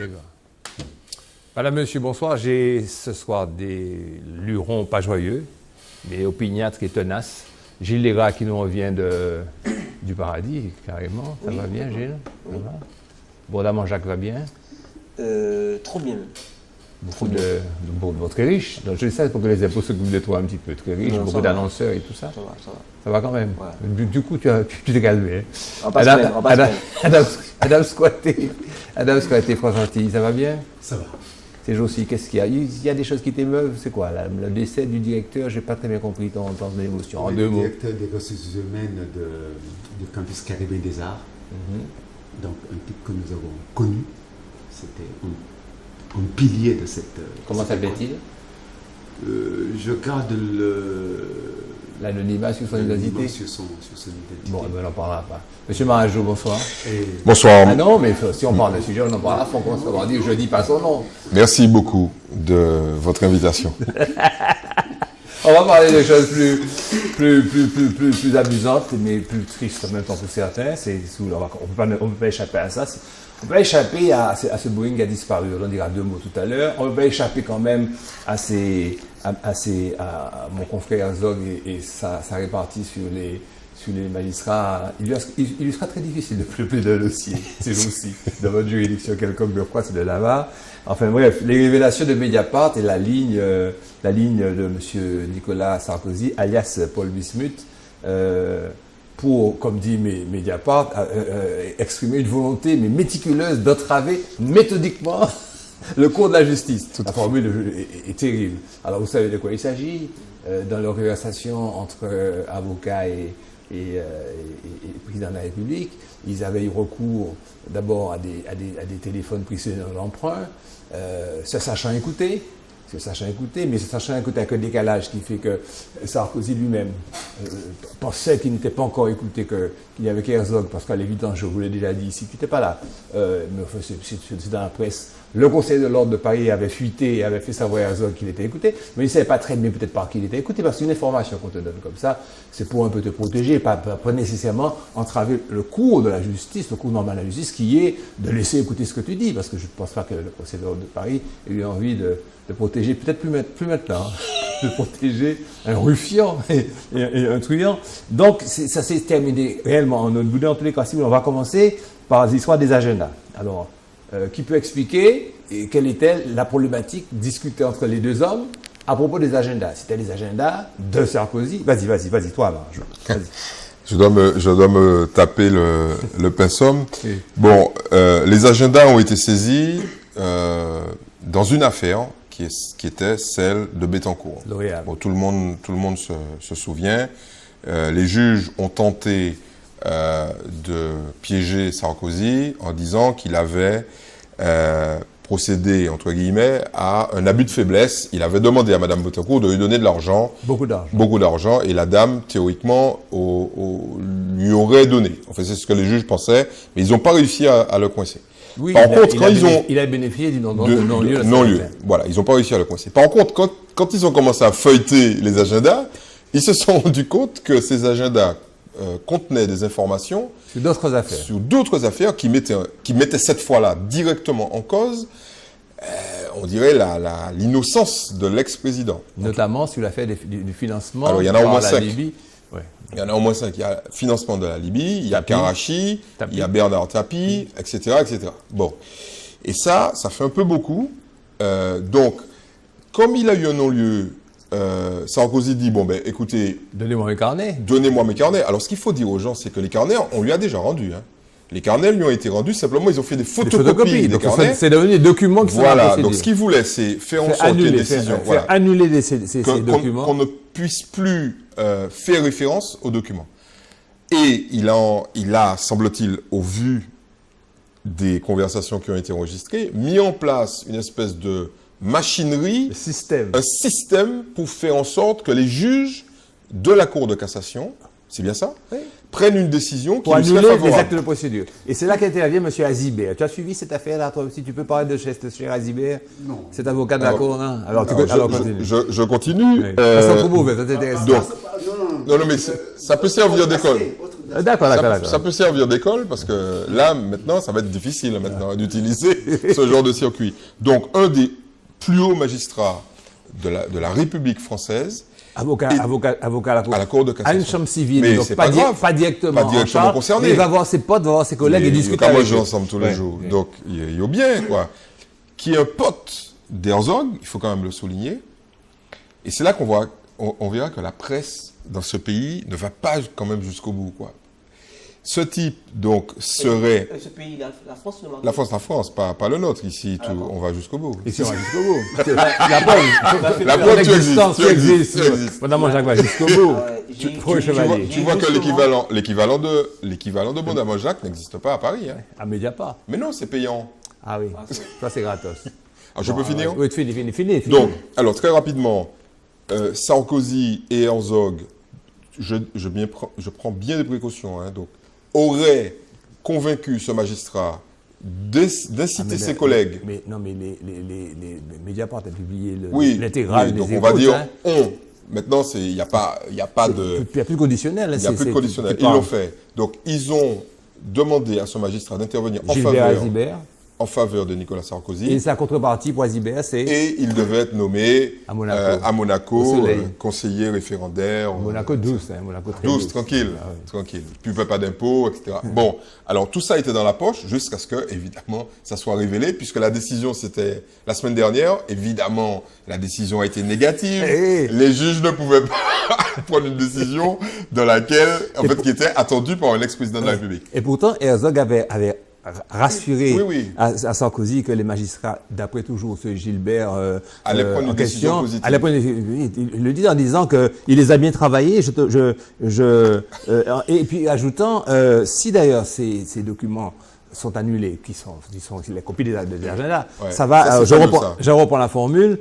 D'accord. Madame, monsieur, bonsoir. J'ai ce soir des lurons pas joyeux, mais opiniâtres et tenaces. Gilles Léra qui nous revient du paradis, carrément. Ça va bien, Gilles? Ça va? Bourdamment, Jacques va bien? Trop bien. Très riche. Donc, je dis ça pour que les impôts s'occupent de toi un petit peu. Très riche, Non, beaucoup d'annonceurs et tout ça. Ça va, ça va. Ça va quand même. Ouais. Du coup, tu t'es calmé. On va pas se plaindre. Adam Squatté, Franck-Gentil, ça va bien? Ça va. Ces jours-ci, qu'est-ce qu'il y a? Il y a des choses qui t'émeuvent, c'est quoi? Le décès du directeur, je n'ai pas très bien compris ton émotion. En deux mots. Le directeur des ressources humaines du campus Caribé des Arts. Donc, un type que nous avons connu. C'était un pilier de cette. Comment s'appelle-t-il? Je garde l'anonymat sur son identité. Sur son identité. Bon, on n'en parlera pas. Monsieur Marajou, bonsoir. Bonsoir. Ah non, mais si on parle de sujet, on en parlera. Il faut qu'on se dire, je ne dis pas son nom. Merci beaucoup de votre invitation. On va parler de choses plus amusantes, mais plus tristes en même temps pour certains. On ne peut pas échapper à ça. On ne peut pas échapper à ce Boeing qui a disparu. On en dira deux mots tout à l'heure. On ne peut pas échapper quand même à mon confrère Zog et sa répartie sur les magistrats. Il lui sera très difficile de plus d'un dossier, ces jours-ci, dans votre juridiction quelconque de quoi, c'est de là-bas. Enfin bref, les révélations de Mediapart et la ligne de M. Nicolas Sarkozy, alias Paul Bismuth, pour, comme dit Mediapart, exprimer une volonté mais méticuleuse d'entraver méthodiquement le cours de la justice. La formule est terrible. Alors vous savez de quoi il s'agit? Dans leur conversation entre avocats et président de la République, ils avaient eu recours d'abord à des téléphones pris dans l'emprunt, se sachant écouter, mais se sachant écouter avec un décalage qui fait que Sarkozy lui-même pensait qu'il n'était pas encore écouté, qu'il n'y avait qu'Herzog, parce qu'à l'évidence, je vous l'ai déjà dit ici, tu n'étais pas là, mais c'est dans la presse. Le Conseil de l'ordre de Paris avait fuité et avait fait savoir à Herzog qu'il était écouté, mais il ne savait pas très bien peut-être par qui il était écouté, parce qu'une information qu'on te donne comme ça, c'est pour un peu te protéger, pas nécessairement entraver le cours de la justice, le cours normal de la justice, qui est de laisser écouter ce que tu dis, parce que je ne pense pas que le Conseil de l'ordre de Paris ait eu envie de protéger, peut-être plus maintenant, de protéger un ruffian et un truand. Donc, ça s'est terminé réellement en notre boudin. En tous les cas, si on va commencer par l'histoire des agendas. Alors, qui peut expliquer quelle était la problématique discutée entre les deux hommes à propos des agendas? C'était les agendas de Sarkozy. Vas-y, toi, Marajou. Vas-y. Je dois me taper le pinceau. Oui. Bon, les agendas ont été saisis dans une affaire qui était celle de Bettencourt. Bon, tout le monde se souvient. Les juges ont tenté de piéger Sarkozy en disant qu'il avait procédé, entre guillemets, à un abus de faiblesse. Il avait demandé à Mme Bettencourt de lui donner de l'argent. Beaucoup d'argent. Et la dame, théoriquement, lui aurait donné. Enfin, c'est ce que les juges pensaient, mais ils n'ont pas réussi à le coincer. Oui, Par contre, il a bénéficié du non-lieu. Non-lieu. Voilà, ils n'ont pas réussi à le coincer. Par contre, quand ils ont commencé à feuilleter les agendas, ils se sont rendus compte que ces agendas contenaient des informations sur d'autres affaires qui mettaient cette fois-là directement en cause, on dirait, l'innocence de l'ex-président. Notamment sur l'affaire du financement. Alors, il y en a au moins 5. Ouais. Il y en a au moins 5. Il y a financement de la Libye, il y a Karachi, il y a Bernard Tapie, etc., etc. Bon. Et ça fait un peu beaucoup. Donc, comme il a eu un non-lieu, Sarkozy dit, bon, ben, écoutez... Donnez-moi mes carnets. Donnez-moi mes carnets. Alors, ce qu'il faut dire aux gens, c'est que les carnets, on lui a déjà rendus. Hein. Les carnets lui ont été rendus, simplement, ils ont fait des photocopies des carnets. C'est devenu des documents qui sont dans la procédure. Donc ce qu'il voulait, c'est faire en sorte qu'il y ait une décision. Faire annuler ces documents. Qu'on ne puisse plus faire référence aux documents. Et il a, semble-t-il, au vu des conversations qui ont été enregistrées, mis en place une espèce de machinerie, un système pour faire en sorte que les juges de la Cour de cassation, c'est bien ça, oui, prennent une décision qui lui serait favorable. Pour annuler les actes de procédure. Et c'est là qu'intervient M. Azibert. Tu as suivi cette affaire-là, toi aussi? Tu peux parler de cher Azibert? Non. Cet avocat de la Cour, non? Alors, continue. Je continue. Oui. Ça sent trop mauvais, ça t'intéresse. Non, mais ça peut servir d'école. D'accord. Ça peut servir d'école parce que là, maintenant, ça va être difficile d'utiliser ce genre de circuit. Donc, un des plus hauts magistrats de la République française, avocat à la Cour de cassation. À une chambre civile, mais donc pas directement concerné. Mais il va voir ses potes, va voir ses collègues et discuter avec eux. Moi, ensemble tous les jours. Donc, il y a bien, quoi. Qui est un pote d'Herzog, il faut quand même le souligner. Et c'est là qu'on verra que la presse dans ce pays ne va pas quand même jusqu'au bout, quoi. Ce type, donc, serait... Ce pays, la France, le Maroc. La France, pas le nôtre. Ici, on va jusqu'au bout. Ici, on va jusqu'au bout. La preuve, tu existes. Madame Jacques va jusqu'au bout. Tu vois que l'équivalent de Madame Jacques n'existe pas à Paris. Hein. À Mediapart. Mais non, c'est payant. Ah oui, ça c'est gratos. Alors, je peux finir? Oui, finis. Donc, alors, très rapidement, Sarkozy et Herzog, je prends bien des précautions, hein, donc, auraient convaincu ce magistrat d'inciter ses collègues. Mais les Mediapart a publié l'intégrale. Oui, donc on va dire on. Maintenant, il n'y a pas de... Il n'y a plus de conditionnel. Il n'y a plus de conditionnel. Ils l'ont fait. Donc, ils ont demandé à ce magistrat d'intervenir en faveur de Nicolas Sarkozy. Et sa contrepartie pour Azibert, c'est... Et il devait être nommé à Monaco conseiller référendaire. Monaco 12, Monaco très 12, tranquille. Puis il ne paie pas d'impôts, etc. Bon, alors tout ça était dans la poche jusqu'à ce que, évidemment, ça soit révélé, puisque la décision, c'était la semaine dernière. Évidemment, la décision a été négative. Les juges ne pouvaient pas prendre une décision dans laquelle, qui était attendue par un ex-président de la République. Et pourtant, Herzog avait rassurer à Sarkozy que les magistrats, d'après toujours ce Gilbert allaient prendre une décision positive. Il le dit en disant qu'il les a bien travaillés. Et puis ajoutant, si d'ailleurs ces documents sont annulés, qui sont les copies des agendas, ça va. Je reprends la formule.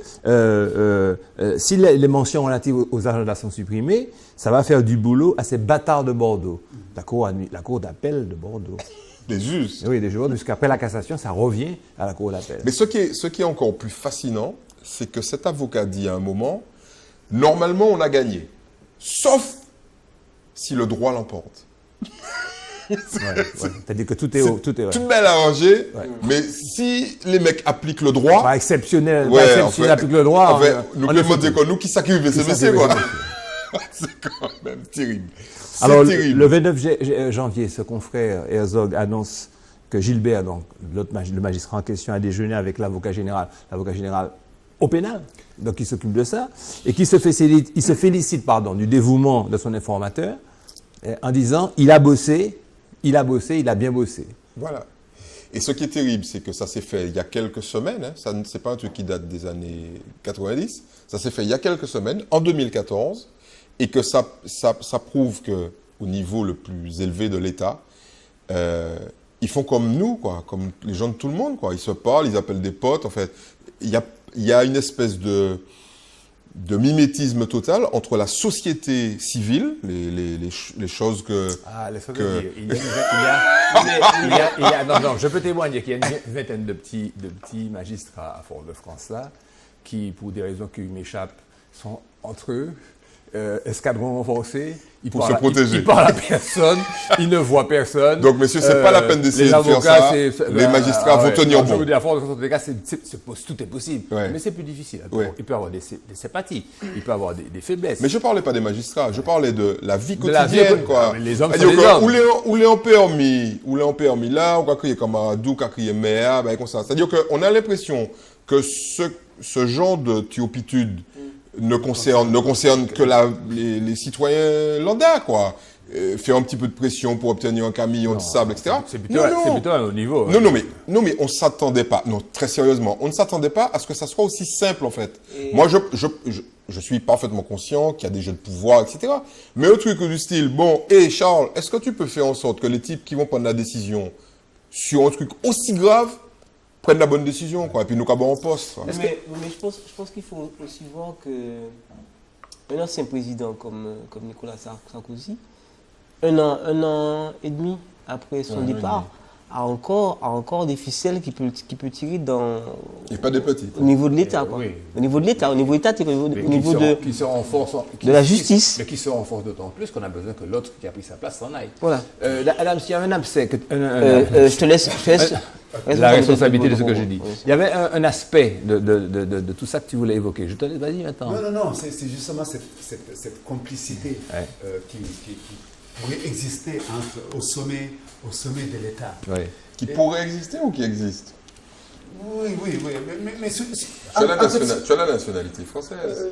Si les mentions relatives aux agendas sont supprimées, ça va faire du boulot à ces bâtards de Bordeaux, la cour d'appel de Bordeaux. Des juges. Oui, des juges, jusqu'après la cassation, ça revient à la cour d'appel. Mais ce qui est encore plus fascinant, c'est que cet avocat dit à un moment, normalement on a gagné, sauf si le droit l'emporte. C'est-à-dire que tout est tout bel arrangé, mais si les mecs appliquent le droit... Exceptionnel, s'ils appliquent le droit... Nous qui s'acquivent, c'est monsieur, quoi. C'est quand même terrible. Alors, le 29 janvier, ce confrère Herzog annonce que Gilbert, donc le magistrat en question, a déjeuné avec l'avocat général au pénal, donc il s'occupe de ça, et qui se félicite du dévouement de son informateur, en disant il a bossé, il a bien bossé. Voilà. Et ce qui est terrible, c'est que ça s'est fait il y a quelques semaines, ça c'est pas un truc qui date des années 90, ça s'est fait il y a quelques semaines, en 2014, et que ça prouve qu'au niveau le plus élevé de l'État, ils font comme nous, quoi, comme les gens de tout le monde, quoi. Ils se parlent, ils appellent des potes. En fait, il y a une espèce de mimétisme total entre la société civile, les choses que... Non, je peux témoigner qu'il y a une vingtaine de petits magistrats à Fort-de-France là, qui, pour des raisons qui m'échappent, sont entre eux. Escadron renforcé, pour se protéger. Il parle à personne, il ne voit personne. Donc, messieurs, c'est pas la peine d'essayer de faire ça. Les magistrats vont tenir bon. Je veux dire, à force de cas, tout est possible. Ouais. Mais c'est plus difficile. Il peut avoir des sympathies, il peut avoir des faiblesses. Mais je parlais pas des magistrats, je parlais de la vie quotidienne, quoi. Les hommes sont les hommes. Ou les ont permis là, ou qu'a crié comme Adou, qu'a crié mère, comme ça. C'est-à-dire qu'on a l'impression que ce genre de thiopitude ne concerne que les citoyens lambda, quoi. Faire un petit peu de pression pour obtenir un camion de sable, etc. C'est plutôt à un haut niveau. Non, mais on s'attendait pas. Non, très sérieusement, on ne s'attendait pas à ce que ça soit aussi simple, en fait. Moi, je suis parfaitement conscient qu'il y a des jeux de pouvoir, etc. Mais un truc du style, Charles, est-ce que tu peux faire en sorte que les types qui vont prendre la décision sur un truc aussi grave prennent la bonne décision, quoi, et puis nous cabons en poste. Mais je pense qu'il faut aussi voir que un ancien président comme Nicolas Sarkozy, un an et demi après son départ, a encore des ficelles qui peut tirer dans... Et pas des petits. Au niveau de l'État, quoi. Oui. Au niveau de l'État, au niveau étatique, au niveau qui se renforce, de la justice. Mais qui se renforce d'autant plus qu'on a besoin que l'autre qui a pris sa place s'en aille. Voilà. Adam, s'il y a un abcès... je te laisse la responsabilité de ce que j'ai dit. Il y avait un aspect de tout ça que tu voulais évoquer. Je te laisse, vas-y maintenant. Non, c'est justement cette complicité qui pourrait exister au sommet de l'État. Oui. Qui pourrait exister ou qui existe? Oui, mais tu as la nationalité française.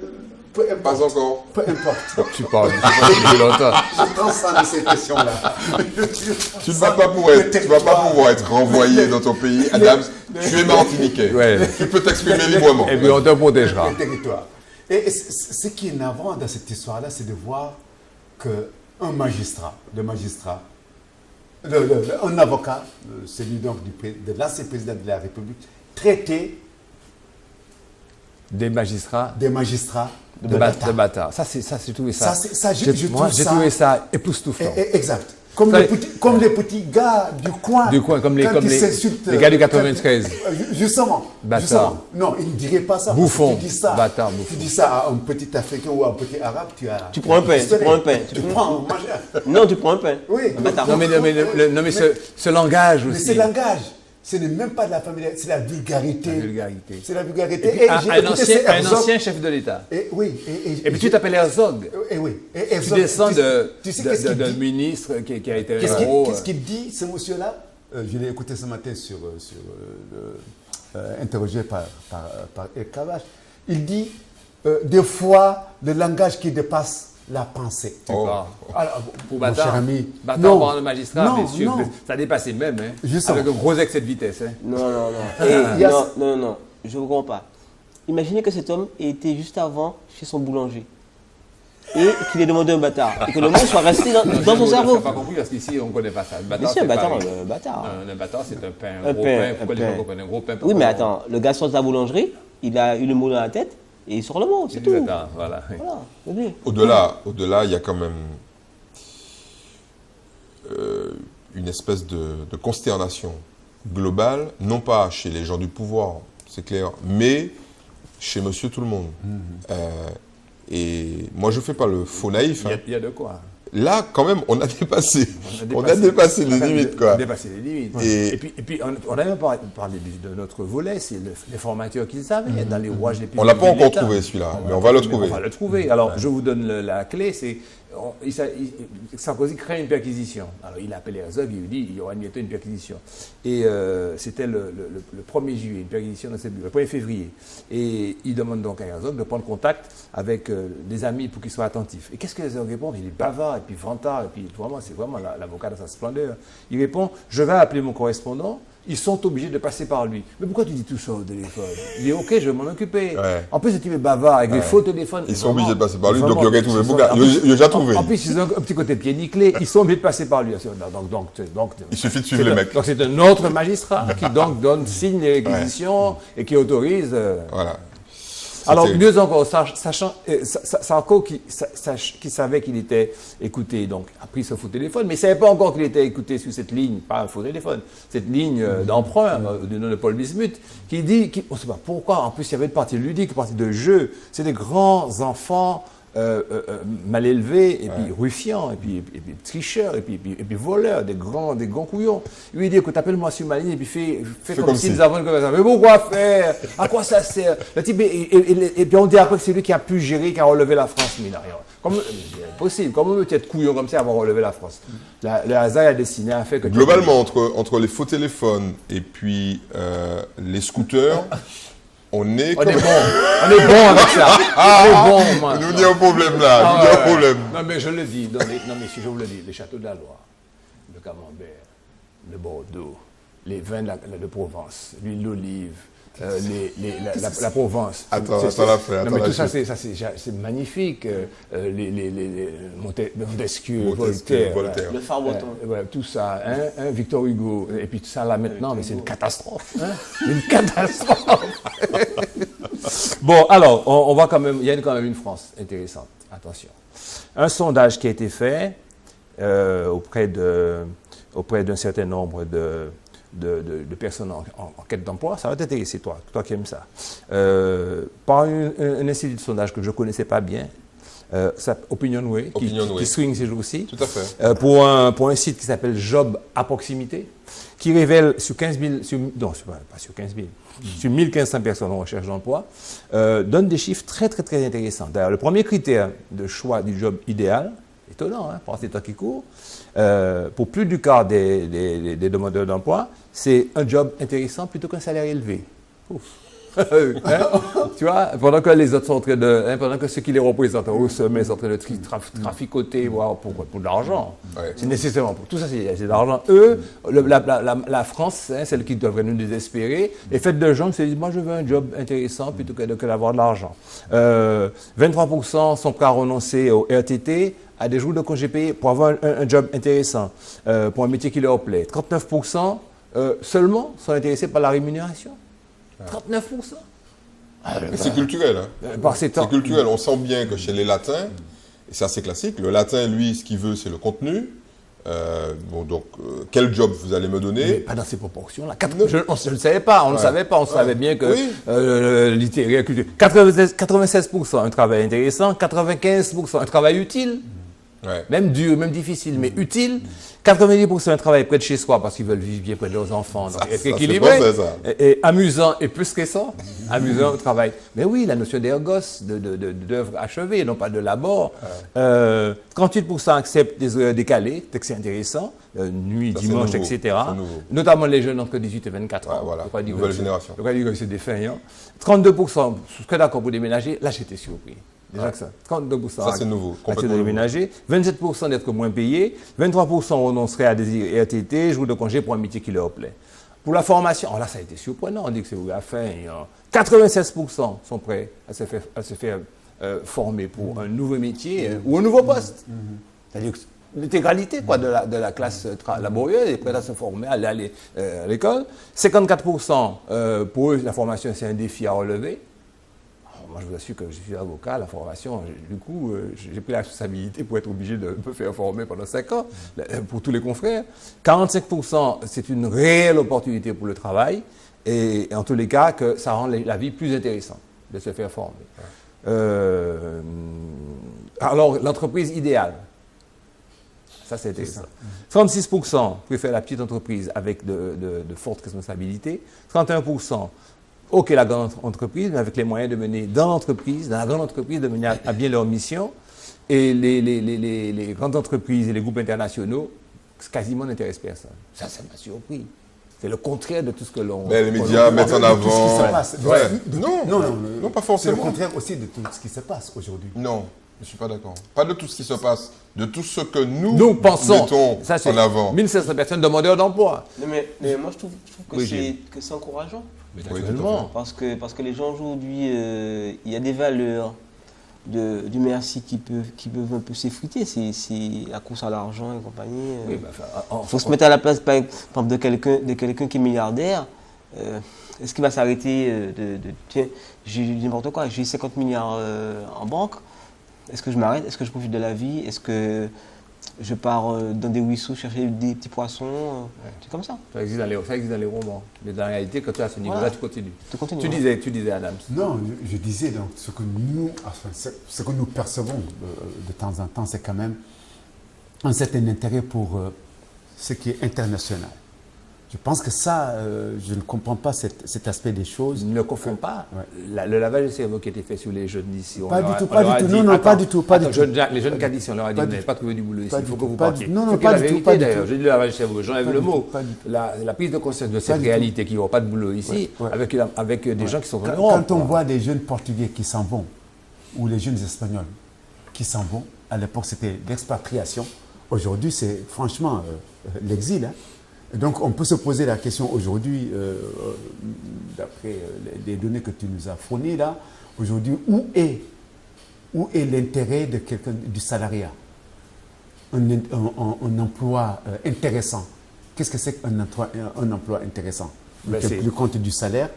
Pas encore. Peu importe. Tu parles depuis longtemps. Je transcende ces questions-là. Tu ne vas pas pouvoir être renvoyé dans ton pays. Adam, tu es martiniquais. Ouais. Tu peux t'exprimer librement. Et puis on te protégera. Le territoire. Et ce qui est navrant dans cette histoire-là, c'est de voir qu'un magistrat, un avocat, celui donc de l'ancien président de la République, traitait des magistrats de bâtards. Ça, j'ai trouvé ça. J'ai trouvé ça époustouflant. Exact. Comme les petits gars du coin. Comme les gars du 93. Justement. Bâtard. Non, ils ne diraient pas ça. Bouffon. Bâtard, bouffon. Tu dis ça à un petit Africain ou à un petit Arabe, tu prends un pain. Tu prends un majeur. Non, tu prends un pain. Oui. Non, mais ce langage aussi. Mais ce langage, ce n'est même pas de la famille, c'est la vulgarité. C'est la vulgarité. Et un ancien chef de l'État. Oui. Et puis tu t'appelles Herzog. Et oui. Tu descends d'un ministre qui a été un héros. Qu'est-ce qu'il dit, ce monsieur-là? Je l'ai écouté ce matin interrogé par Eric Cavache. Il dit, des fois, le langage qui dépasse la pensée. Alors, pour mon cher ami, Bâtard par un magistrat, non, bien sûr, non. ça dépassait même, Justement. avec un gros excès de vitesse. Non, je ne comprends pas. Imaginez que cet homme ait été juste avant chez son boulanger et qu'il ait demandé un bâtard et que le mot soit resté dans son cerveau. Je n'ai pas compris parce qu'ici, on ne connaît pas ça. Le Mais si, un bâtard, un bâtard, c'est un pain, un gros pain. Pourquoi les gens comprennent un gros pain? Oui, mais attends, le gars sort de la boulangerie, il a eu le mot dans la tête et il sort le mot, c'est tout. Voilà. Au-delà, il y a quand même une espèce de consternation globale, non pas chez les gens du pouvoir, c'est clair, mais chez Monsieur Tout-le-Monde. Et moi, je ne fais pas le faux naïf. Il y a de quoi. Là, quand même, on a dépassé les limites, quoi. On a dépassé les limites. Et puis on a même parlé de notre volet, c'est les formateurs qu'ils avaient dans les rouages les plus... On ne l'a pas encore trouvé, celui-là, mais on va le trouver. On va le trouver. Alors, je vous donne la clé, c'est... Sarkozy crée une perquisition. Alors, il a appelé Herzog, il lui dit il y aura bientôt une perquisition. Et c'était le 1er juillet, une perquisition dans cette bureau, le 1er février. Et il demande donc à Herzog de prendre contact avec des amis pour qu'ils soient attentifs. Et qu'est-ce que Herzog répond? Il est bavard, et puis vantard, et puis vraiment, c'est vraiment l'avocat dans sa splendeur. Il répond je vais appeler mon correspondant. Ils sont obligés de passer par lui. Mais pourquoi tu dis tout ça au téléphone? Il dit, ok, je vais m'en occuper. Ouais. En plus, tu es bavard avec les faux téléphones. Ils sont obligés de passer par lui, donc il aurait trouvé Bouga. Il a déjà trouvé. En plus, ils ont un petit côté pied nickelé. Ils sont obligés de passer par lui. Donc, il suffit de suivre les mecs. Donc, c'est un autre magistrat qui donc signe les réquisitions et qui autorise. Voilà. Alors, mieux encore, Sarko qui savait qu'il était écouté, donc a pris ce faux téléphone, mais il ne savait pas encore qu'il était écouté sur cette ligne, pas un faux téléphone, cette ligne d'emprunt du nom de Paul Bismuth, qui dit, on ne sait pas pourquoi, en plus il y avait une partie ludique, une partie de jeu, c'est des grands enfants mal élevés, et puis ruffians, et puis tricheurs, et puis voleurs, des grands couillons. Il lui dit, écoute, appelle-moi sur ma ligne, et puis fais comme si nous avons une conversation. Mais pourquoi faire? À quoi ça sert? Le type, et puis on dit après que c'est lui qui a pu gérer, qui a relevé la France, mais non, impossible. Comment peut être couillon comme ça avoir relevé la France? Le hasard a dessiné un fait que... Globalement, entre les faux téléphones et puis les scooters... On est bon avec ça. Nous n'y a un problème là. Non, mais je le dis. Non, mais si je vous le dis, les châteaux de la Loire, le camembert, le Bordeaux, les vins de Provence, l'huile d'olive, la Provence. Attends la frère. Non, mais tout ça, c'est magnifique. Montesquieu, Voltaire. Le Farboton. Tout ça, Victor Hugo. Et puis tout ça là maintenant, mais c'est une catastrophe. Une catastrophe. Bon, alors, on va quand même, il y a quand même une France intéressante. Attention. Un sondage qui a été fait auprès d'un certain nombre de personnes en quête d'emploi, ça va t'intéresser, toi qui aimes ça. Par un institut de sondage que je ne connaissais pas bien, Opinionway, qui swing ces jours-ci. Tout à fait. Pour un site qui s'appelle Job à proximité, qui révèle sur 15 000, non, pas sur 15 000, sur 1500 personnes en recherche d'emploi, donne des chiffres très, très, très intéressants. D'ailleurs, le premier critère de choix du job idéal, étonnant, hein, pour ces temps qui courent, pour plus du quart des demandeurs d'emploi, c'est un job intéressant plutôt qu'un salaire élevé. Ouf. Hein? Tu vois, pendant que les autres sont en train de, pendant que ceux qui les représentent au sommet sont en train de traficoter, voire pour de l'argent. Ouais. C'est nécessairement pour tout ça, c'est de l'argent. Eux, la France, hein, celle qui devrait nous désespérer, est faite de gens qui se disent, moi je veux un job intéressant plutôt que d'avoir de l'argent. 23% sont prêts à renoncer au RTT, à des jours de congés payés pour avoir un job intéressant, pour un métier qui leur plaît. 39% seulement sont intéressés par la rémunération. 39%. Mais c'est culturel. Hein. C'est culturel. On sent bien que chez les Latins, et c'est assez classique, le Latin, lui, ce qu'il veut, c'est le contenu. Donc, quel job vous allez me donner? Mais pas dans ces proportions-là. Je ne savais pas. On ne savait pas. On savait bien que littéraire, culture. 96% un travail intéressant, 95% un travail utile. Ouais. Même dur, même difficile, mais utile. 90% un travail près de chez soi parce qu'ils veulent vivre bien près de leurs enfants. Donc, être équilibré. Et amusant et plus que ça. Amusant au travail. Mais oui, la notion d'ergos, d'œuvre achevée, non pas de labor. 38% acceptent des horaires décalés, c'est intéressant. Nuit, dimanche, etc. Notamment les jeunes entre 18 et 24 ans. Voilà. Nouvelle génération. Je ne dire que c'est défaillant. 32% je serais d'accord pour déménager. Là, j'étais surpris. Déjà que ça. 32%. Ça, c'est nouveau. Complètement déménager. 27% d'être moins payés. 23% renonceraient à des RTT, jours de congé pour un métier qui leur plaît. Pour la formation, là, ça a été surprenant. On dit que c'est à la fin. 96% sont prêts à se faire former pour un nouveau métier ou un nouveau poste. C'est-à-dire que l'intégralité de la classe laborieuse est prête à se former, à aller à l'école. 54% pour eux, la formation, c'est un défi à relever. Moi, je vous assure que je suis avocat, la formation, du coup, j'ai pris la responsabilité pour être obligé de me faire former pendant 5 ans, pour tous les confrères. 45%, c'est une réelle opportunité pour le travail, et en tous les cas, que ça rend la vie plus intéressante de se faire former. Alors, l'entreprise idéale, ça c'est intéressant. 36% préfèrent la petite entreprise avec de fortes responsabilités. 31%, OK, la grande entreprise, mais avec les moyens de mener dans la grande entreprise, de mener à bien leur mission. Et les grandes entreprises et les groupes internationaux, quasiment n'intéressent personne. Ça m'a surpris. C'est le contraire de tout ce que l'on... Mais les médias mettent en avant... Tout ce qui se passe. Ouais. Non, pas forcément. C'est le contraire aussi de tout ce qui se passe aujourd'hui. Non, je ne suis pas d'accord. Pas de tout ce qui se passe, de tout ce que nous pensons mettons en avant. 1500 personnes demandeurs d'emploi. Mais moi, je trouve que c'est encourageant. Naturellement. Parce que les gens aujourd'hui, il y a des valeurs du merci qui peuvent un peu s'effriter. C'est la course à l'argent et compagnie. Il faut se mettre à la place, par exemple, de quelqu'un qui est milliardaire. Est-ce qu'il va s'arrêter tiens, j'ai n'importe quoi, j'ai 50 milliards en banque. Est-ce que je m'arrête? Est-ce que je profite de la vie? Est-ce que je pars dans des ruisseaux chercher des petits poissons? C'est comme ça. Ça existe dans les romans. Mais dans la réalité, quand tu es à ce niveau-là, tu continues. Tu disais, Adam. Non, je disais, donc, ce que nous percevons de temps en temps, c'est quand même un certain intérêt pour ce qui est international. Je pense que ça, je ne comprends pas cet aspect des choses. Ne confonds pas. Ouais. Le lavage de cerveau qui a été fait sur les jeunes d'ici. Pas du tout. Non, pas du tout. Les jeunes caddies, on leur a dit, vous n'avez pas trouvé du boulot ici, il faut que vous partiez. Non, pas du tout. J'ai dit le lavage de cerveau, j'enlève le mot. La prise de conscience de cette réalité qui n'aura pas de boulot ici, avec des gens qui sont venus. Quand on voit des jeunes Portugais qui s'en vont, ou les jeunes Espagnols qui s'en vont, à l'époque c'était l'expatriation, aujourd'hui c'est franchement l'exil. Donc, on peut se poser la question aujourd'hui, d'après les données que tu nous as fournies là, aujourd'hui, où est l'intérêt de quelqu'un du salariat? Un emploi intéressant. Qu'est-ce que c'est qu'un emploi intéressant? Le compte du salaire,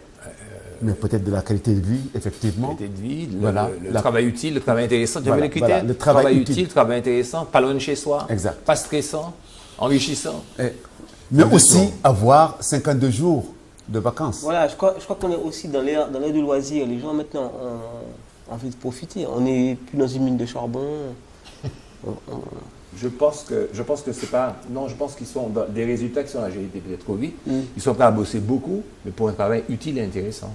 mais peut-être de la qualité de vie, effectivement. Qualité de vie, le travail utile, le travail intéressant. Tu avais les critères? Le travail utile, le travail intéressant, pas loin de chez soi, exact. Pas stressant, enrichissant. Mais aussi avoir 52 jours de vacances. Voilà, je crois qu'on est aussi dans l'ère du loisir. Les gens maintenant ont envie de profiter. On n'est plus dans une mine de charbon. Je pense que c'est pas... Non, je pense qu'ils sont dans des résultats qui sont là, j'ai été peut-être trop vite. Ils sont prêts à bosser beaucoup, mais pour un travail utile et intéressant.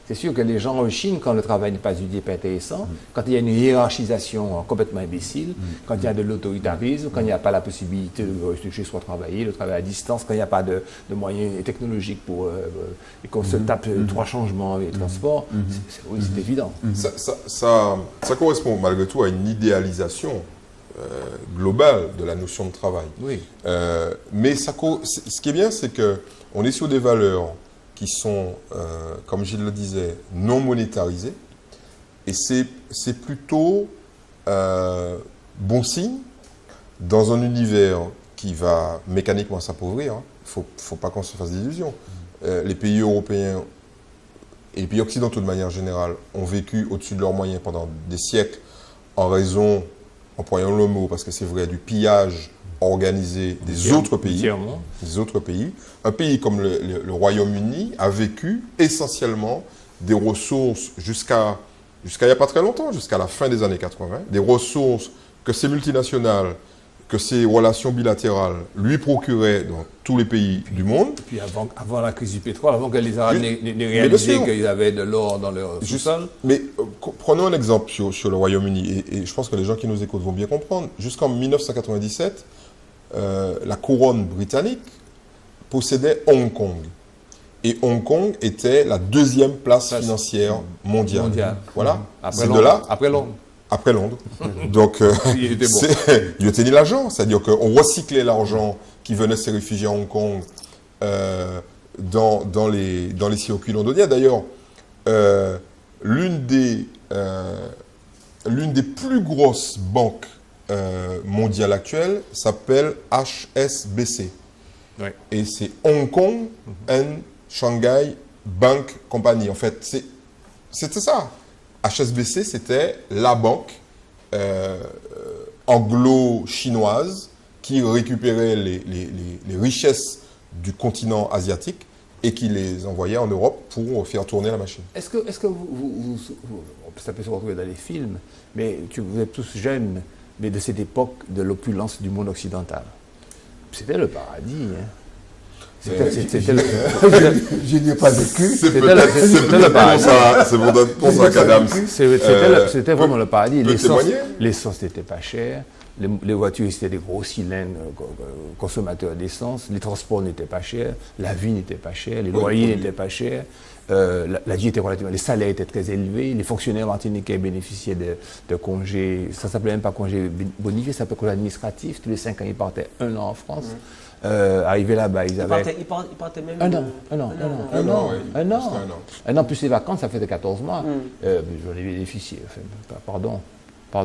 C'est sûr que les gens en Chine, quand le travail n'est pas utile et pas intéressant, quand il y a une hiérarchisation complètement imbécile, quand il y a de l'autoritarisme, quand il n'y a pas la possibilité de rester chez soi travailler, de travailler à distance, quand il n'y a pas de moyens technologiques pour... et qu'on se tape 3 changements avec les transports, oui, c'est évident. Ça correspond malgré tout à une idéalisation globale de la notion de travail. Oui. Mais ce qui est bien, c'est qu'on est sur des valeurs qui sont, comme Gilles le disait, non monétarisées. Et c'est plutôt bon signe dans un univers qui va mécaniquement s'appauvrir. Il ne faut pas qu'on se fasse d'illusions. Les pays européens et les pays occidentaux de manière générale ont vécu au-dessus de leurs moyens pendant des siècles en raison, employons le mot parce que c'est vrai, du pillage organisé des autres pays. Un pays comme le Royaume-Uni a vécu essentiellement des ressources jusqu'à il n'y a pas très longtemps, jusqu'à la fin des années 80, des ressources que ces multinationales, que ces relations bilatérales lui procuraient dans tous les pays du monde. Et puis avant la crise du pétrole, avant que les Arabes n'aient réalisé qu'ils avaient de l'or dans leur sous-sol. Mais prenons un exemple sur le Royaume-Uni, et je pense que les gens qui nous écoutent vont bien comprendre. Jusqu'en 1997, la couronne britannique possédait Hong Kong. Et Hong Kong était la 2e place financière mondiale. Voilà. Après Londres. Après Londres. Donc, il était ni l'argent. C'est-à-dire qu'on recyclait l'argent qui venait se réfugier à Hong Kong dans les circuits londoniens. D'ailleurs, l'une des plus grosses banques mondiales actuelles s'appelle HSBC. Oui. Et c'est Hong Kong and Shanghai Bank Company. En fait, c'était ça. HSBC, c'était la banque anglo-chinoise qui récupérait les richesses du continent asiatique et qui les envoyait en Europe pour faire tourner la machine. Est-ce que vous ça peut se retrouver dans les films, mais vous êtes tous jeunes, mais de cette époque de l'opulence du monde occidental. C'était le paradis, hein. Je n'y ai pas vécu. C'est le paradis. C'est pour ça qu'Adam. C'était vraiment le paradis. L'essence n'était pas chère. Les voitures, c'était des gros cylindres consommateurs d'essence. Les transports n'étaient pas chers. La vie n'était pas chère. Les loyers n'étaient pas chers. La vie était relativement... Les salaires étaient très élevés. Les fonctionnaires martiniquais bénéficiaient de congés. Ça ne s'appelait même pas congé bonifié, ça s'appelait congé administratif. Tous les 5 ans, ils partaient 1 an en France. Arrivés là-bas, ils avaient... Ils partaient même... Un an plus les vacances, ça faisait 14 mois. J'en ai bénéficié. Enfin, pardon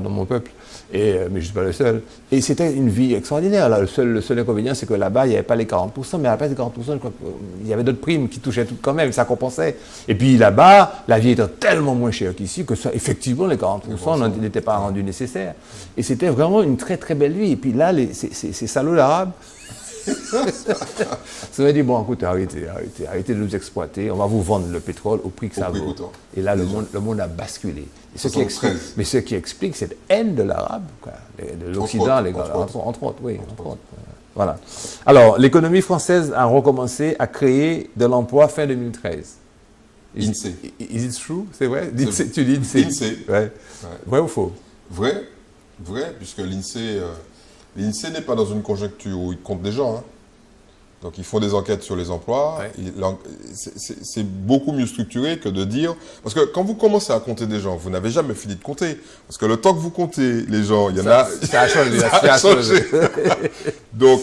mon peuple, mais je ne suis pas le seul. Et c'était une vie extraordinaire. Là, le seul inconvénient, c'est que là-bas, il n'y avait pas les 40%, mais à la place des 40%, je crois qu'il y avait d'autres primes qui touchaient tout quand même, ça compensait. Et puis là-bas, la vie était tellement moins chère qu'ici que ça, effectivement, les 40% n'étaient pas rendus nécessaires. Et c'était vraiment une très très belle vie. Et puis là, ces salauds d'Arabes, ça m'a dit, bon, écoutez, arrêtez de nous exploiter, on va vous vendre le pétrole au prix que ça vaut. Et là, le monde a basculé. Et ce qui explique cette haine de l'arabe, de l'Occident, entre autres, oui. Voilà. Alors, l'économie française a recommencé à créer de l'emploi fin 2013. INSEE. Is it true? C'est vrai? Tu dis INSEE. Ouais. Vrai ou faux? Vrai, puisque l'INSEE n'est pas dans une conjoncture où ils comptent des gens. Donc, ils font des enquêtes sur les emplois. Ouais. C'est beaucoup mieux structuré que de dire... Parce que quand vous commencez à compter des gens, vous n'avez jamais fini de compter. Parce que le temps que vous comptez les gens, il y en a... Ça a changé. Ça a changé. Donc,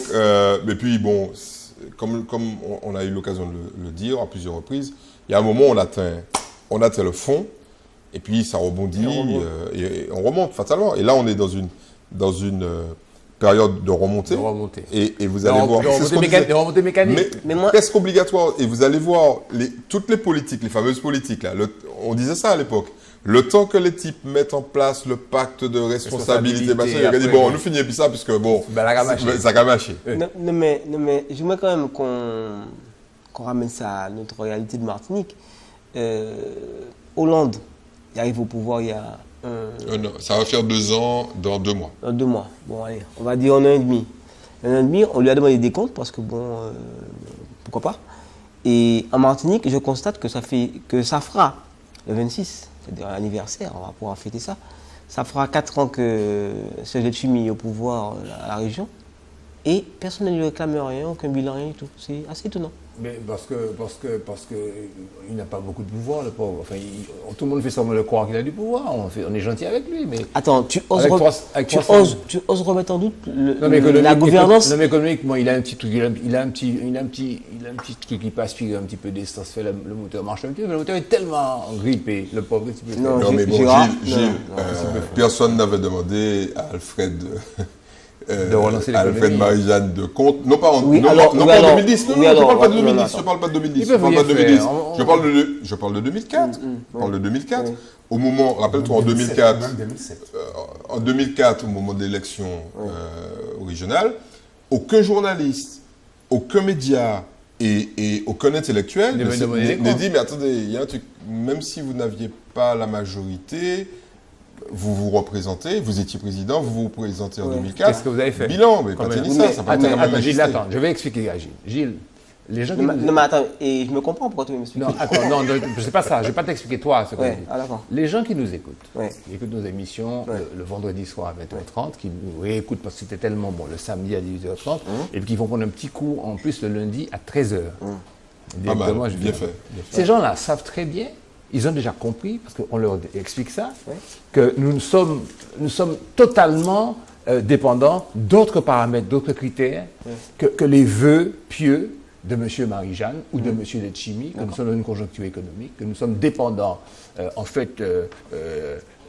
mais puis, bon, comme on a eu l'occasion de le dire à plusieurs reprises, il y a un moment où on atteint le fond, et puis ça rebondit, et on remonte fatalement. Et là, on est dans une période de remontée. Et vous allez voir... De remontée mécanique. Mais presque obligatoire. Et vous allez voir toutes les politiques, les fameuses politiques, là, on disait ça à l'époque. Le temps que les types mettent en place le pacte de responsabilité, il a dit, bon, on nous finit puis ça, puisque bon, ça a mâché. Non, mais j'aimerais quand même qu'on ramène ça à notre réalité de Martinique. Hollande, il arrive au pouvoir il y a non, ça va faire 2 ans dans 2 mois. Dans 2 mois. Bon, allez, on va dire 1 an et demi. 1 an et demi, on lui a demandé des comptes parce que bon, pourquoi pas. Et en Martinique, je constate que ça fera le 26. C'est-à-dire l'anniversaire, on va pouvoir fêter ça. Ça fera 4 ans que Serge Letchimy est au pouvoir à la région et personne ne lui réclame rien, aucun bilan, rien du tout. C'est assez étonnant. Mais parce que il n'a pas beaucoup de pouvoir, le pauvre. Enfin, tout le monde fait semblant de croire qu'il a du pouvoir. On est gentil avec lui, mais... Attends, tu oses remettre en doute la gouvernance? Non, mais économiquement, il a un petit truc, il a un petit truc qui peut aspirer un petit peu d'essence, fait le moteur marche un petit peu, mais le moteur est tellement grippé, le pauvre. Non, mais bon, Gilles, personne n'avait demandé à Alfred... de relancer l'économie. Alfred Marie-Jeanne de compte. Non pas en 2010. Non, je ne parle pas de 2010. Je parle pas de 2010. Je parle de 2004. Je parle de 2004. Au moment, rappelle-toi, en 2004, au moment de l'élection régionale, aucun journaliste, aucun média et aucun intellectuel n'a dit, mais attendez, il y a un truc, même si vous n'aviez pas la majorité, vous vous représentez, vous étiez président, vous vous présentez en 2004. Qu'est-ce que vous avez fait? Bilan, mais quand il dit ça, ça peut être Attends, Gilles, attends, je vais expliquer à Gilles. Gilles, les gens qui non, mais attends, et je me comprends pourquoi tu veux m'expliquer. Non, attends, non, c'est pas ça, je ne vais pas t'expliquer toi ce que les gens qui nous écoutent, qui écoutent nos émissions le vendredi soir à 20h30, qui nous réécoutent parce que c'était tellement bon le samedi à 18h30, et puis qui vont prendre un petit coup en plus le lundi à 13h. Bien fait. Ces gens-là savent très bien. Ils ont déjà compris, parce qu'on leur explique ça, que nous sommes totalement dépendants d'autres paramètres, d'autres critères que les vœux pieux de M. Marie-Jeanne ou de M. Letchimy, que nous sommes dans une conjoncture économique, que nous sommes dépendants en fait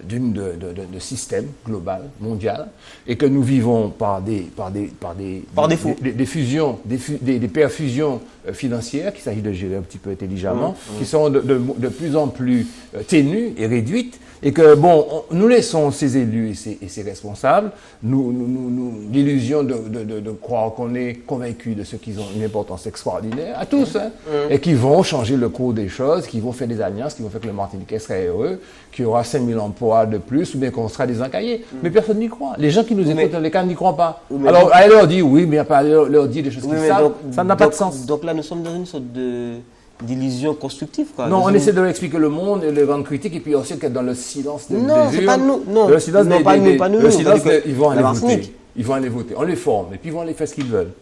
de système global, mondial, et que nous vivons par des fusions, des perfusions financières qu'il s'agit de gérer un petit peu intelligemment, qui sont de plus en plus ténues et réduites, et que, bon, nous laissons ces élus et ces responsables l'illusion de croire qu'on est convaincus de ceux qui ont une importance extraordinaire, à tous, et qui vont changer le cours des choses, qui vont faire des alliances, qui vont faire que le Martiniquais serait heureux, qu'il y aura 5000 emplois de plus, ou bien qu'on sera des encaillés. Mais personne n'y croit. Les gens qui nous écoutent dans les cas n'y croient pas. Alors, elle leur dit oui, mais elle leur dit des choses qu'ils savent. Ça n'a pas de sens. Donc là, nous sommes dans une sorte d'illusion constructive, quoi. Non, on essaie de leur expliquer le monde et les grandes critiques, et puis aussi qu'être dans le silence des Non, c'est pas nous. Non, le silence non, pas nous. Le silence, ils vont aller voter. Ils vont aller voter. On les forme, et puis ils vont aller faire ce qu'ils veulent.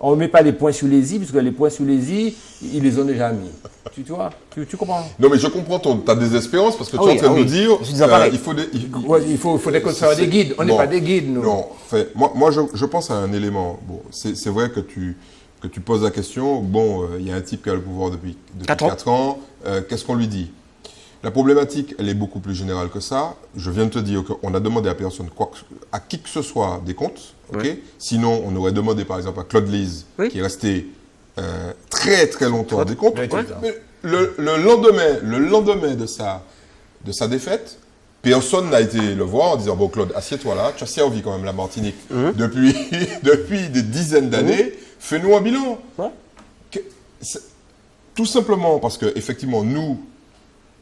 On ne met pas les points sur les i, puisque les points sur les i, ils les ont déjà mis. Tu vois, tu comprends? Non, mais je comprends ta désespérance, parce que tu es en train de nous dire il faudrait qu'on soit des guides. On n'est pas des guides, nous. Non, moi je pense à un élément. Bon, c'est vrai que tu poses la question. Bon, il y a un type qui a le pouvoir depuis 4 ans. Qu'est-ce qu'on lui dit? La problématique, elle est beaucoup plus générale que ça. Je viens de te dire qu'on a demandé à personne, à qui que ce soit, des comptes. Okay? Sinon, on aurait demandé par exemple à Claude Lise, qui est resté très très longtemps des comptes. Mais le lendemain de sa défaite, personne n'a été le voir en disant « Bon Claude, assieds-toi là, tu as servi quand même la Martinique depuis des dizaines d'années, fais-nous un bilan. » Tout simplement parce qu'effectivement, nous,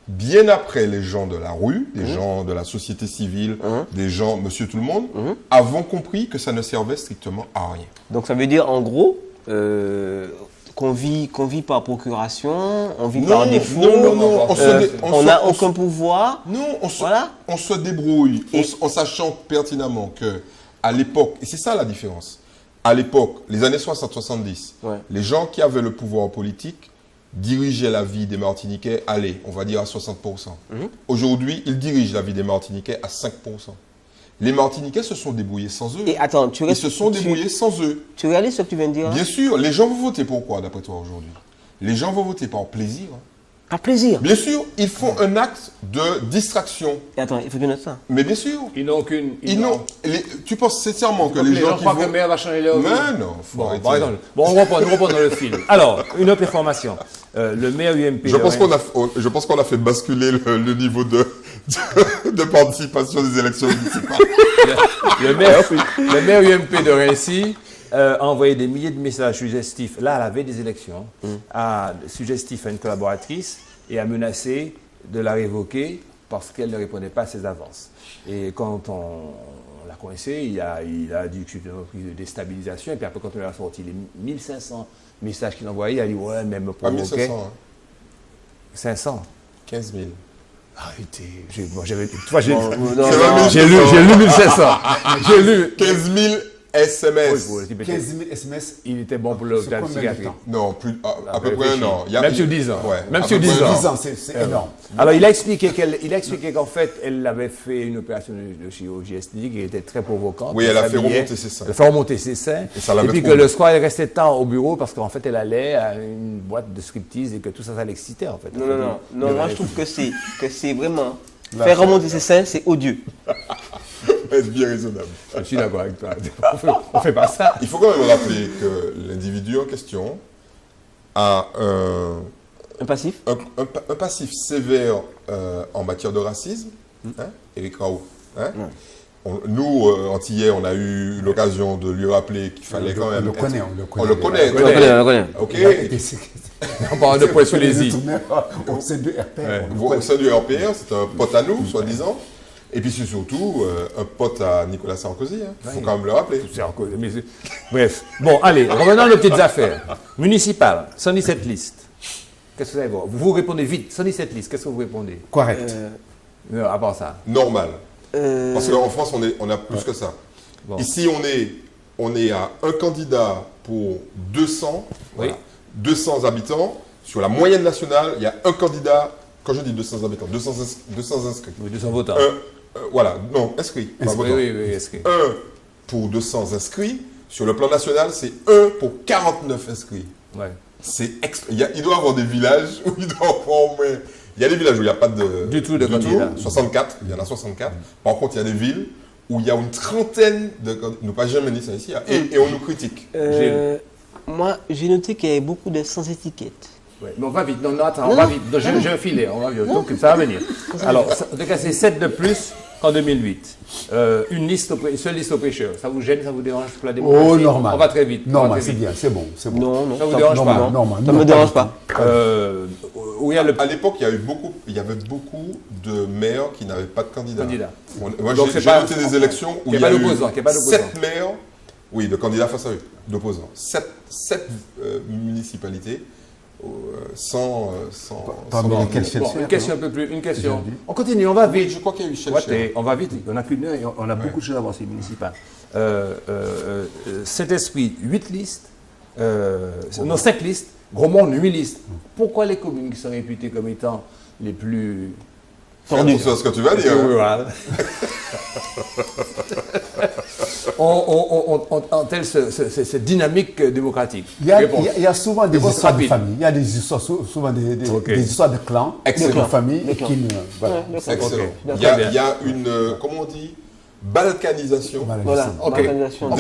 bien après les gens de la rue, des gens de la société civile, des gens, monsieur tout le monde, avons compris que ça ne servait strictement à rien. Donc ça veut dire en gros qu'on vit par procuration, on vit par défaut, on n'a aucun pouvoir. Non, on se débrouille en sachant pertinemment qu'à l'époque, et c'est ça la différence, à l'époque, les années 60-70, les gens qui avaient le pouvoir politique dirigeait la vie des Martiniquais, on va dire à 60%. Aujourd'hui, ils dirigent la vie des Martiniquais à 5%. Les Martiniquais se sont débrouillés sans eux. Ils se sont débrouillés sans eux. Tu réalises ce que tu viens de dire? Bien sûr. Les gens vont voter pourquoi, d'après toi, aujourd'hui? Les gens vont voter par plaisir. Par plaisir. Bien sûr, ils font un acte de distraction. Et attends, il faut que je note ça. Mais bien sûr. Ils n'ont aucune... Tu penses sincèrement que les gens qui croient vont... que le maire va changer leur vie. Mais non, on reprend dans le film. Alors, une autre information. Le maire UMP... Je pense qu'on a fait basculer le niveau de participation des élections municipales. Le maire UMP de Raincy a envoyé des milliers de messages suggestifs, là, à la veille des élections, suggestifs à une collaboratrice et a menacé de la révoquer parce qu'elle ne répondait pas à ses avances. Et quand on l'a coincé, il a dit que c'était une reprise de déstabilisation. Et puis après, quand on a sorti les 1500 messages qu'il envoyait, il a dit « Ouais, même pour pas 1500, hein. 500. 15 000. Arrêtez. J'ai lu 1500. J'ai lu 15 000 SMS. 15 000 SMS. Il était bon pour l'hôpital psychiatrique. Non, à peu près un an. Même sur 10 ans. Ouais, même sur 10 ans. C'est énorme. Alors, il a expliqué qu'en fait, elle avait fait une opération de chirurgie esthétique qui était très provocante. Oui, elle a fait remonter ses seins. Elle a fait remonter ses seins. Et puis que le soir, elle restait tard au bureau parce qu'en fait, elle allait à une boîte de striptease et que tout ça, ça l'excitait, en fait. Non, moi, je trouve que c'est vraiment... Faire remonter ses seins, c'est odieux. Est-ce bien raisonnable? Je suis d'accord avec toi. On ne fait pas ça. Il faut quand même rappeler que l'individu en question a un passif un passif sévère en matière de racisme. Éric Raoult. Nous, Antillais, on a eu l'occasion de lui rappeler qu'il fallait quand même... On le connaît. Ok. On parle de points sur les îles. Au sein du RPR. Au sein du RPR, c'est un pote à nous, soi-disant. Et puis c'est surtout un pote à Nicolas Sarkozy. Il faut quand même le rappeler. Bref. Bon, allez, revenons à nos petites affaires. Municipal, 117 listes. Qu'est-ce que vous allez voir? Vous répondez vite. 117 listes, qu'est-ce que vous répondez? Correct. À part ça. Normal. Parce qu'en France, on a plus que ça. Bon. Ici, on est à un candidat pour 200, voilà, 200 habitants. Sur la moyenne nationale, il y a un candidat, quand je dis 200 habitants, 200 inscrits. Oui, 200 votants. Voilà, non, inscrits. Oui, inscrits. 1 pour 200 inscrits. Sur le plan national, c'est 1 pour 49 inscrits. Ouais. Il doit y avoir des villages où il doit avoir au moins... Il y a des villages où il n'y a pas du tout de candidats. 64, il y en a 64. Par contre, il y a des villes où il y a une trentaine de candidats. Nous, pas jamais dit ça ici, et on nous critique. Moi, j'ai noté qu'il y avait beaucoup de sans étiquette. Ouais, mais on va vite. Non, attends, on va vite. J'ai un filet, on va vite. Donc, ça va venir. Alors, en tout cas, c'est 7 de plus qu'en 2008. Une seule liste aux pêcheurs. Ça vous gêne, ça vous dérange pour la démocratie? Oh, normal. On va très vite. Normal, c'est bien, c'est bon. Non, ça vous dérange pas? Normal. Ça ne me dérange pas. À l'époque, il y avait beaucoup de maires qui n'avaient pas de candidats. Moi, j'ai noté des élections où il y a eu 7 maires, de candidats face à eux, d'opposants. 7 municipalités sans une question un peu plus. Une question. On continue, on va vite. Je crois qu'il y a eu Shell. On va vite. On a qu'une heure et on a beaucoup de choses à voir sur les municipales. Saint-Esprit, 8 listes. 5 listes. Gros monde, 8 listes. Pourquoi les communes qui sont réputées comme étant les plus tordues? C'est ce que tu vas dire. Ont-elles cette dynamique démocratique? Il y a souvent des histoires de famille. Il y a des histoires, souvent des histoires de clans, de famille qui ne... Voilà. Excellent. Il y a une, comment on dit, balkanisation. Voilà, balkanisation.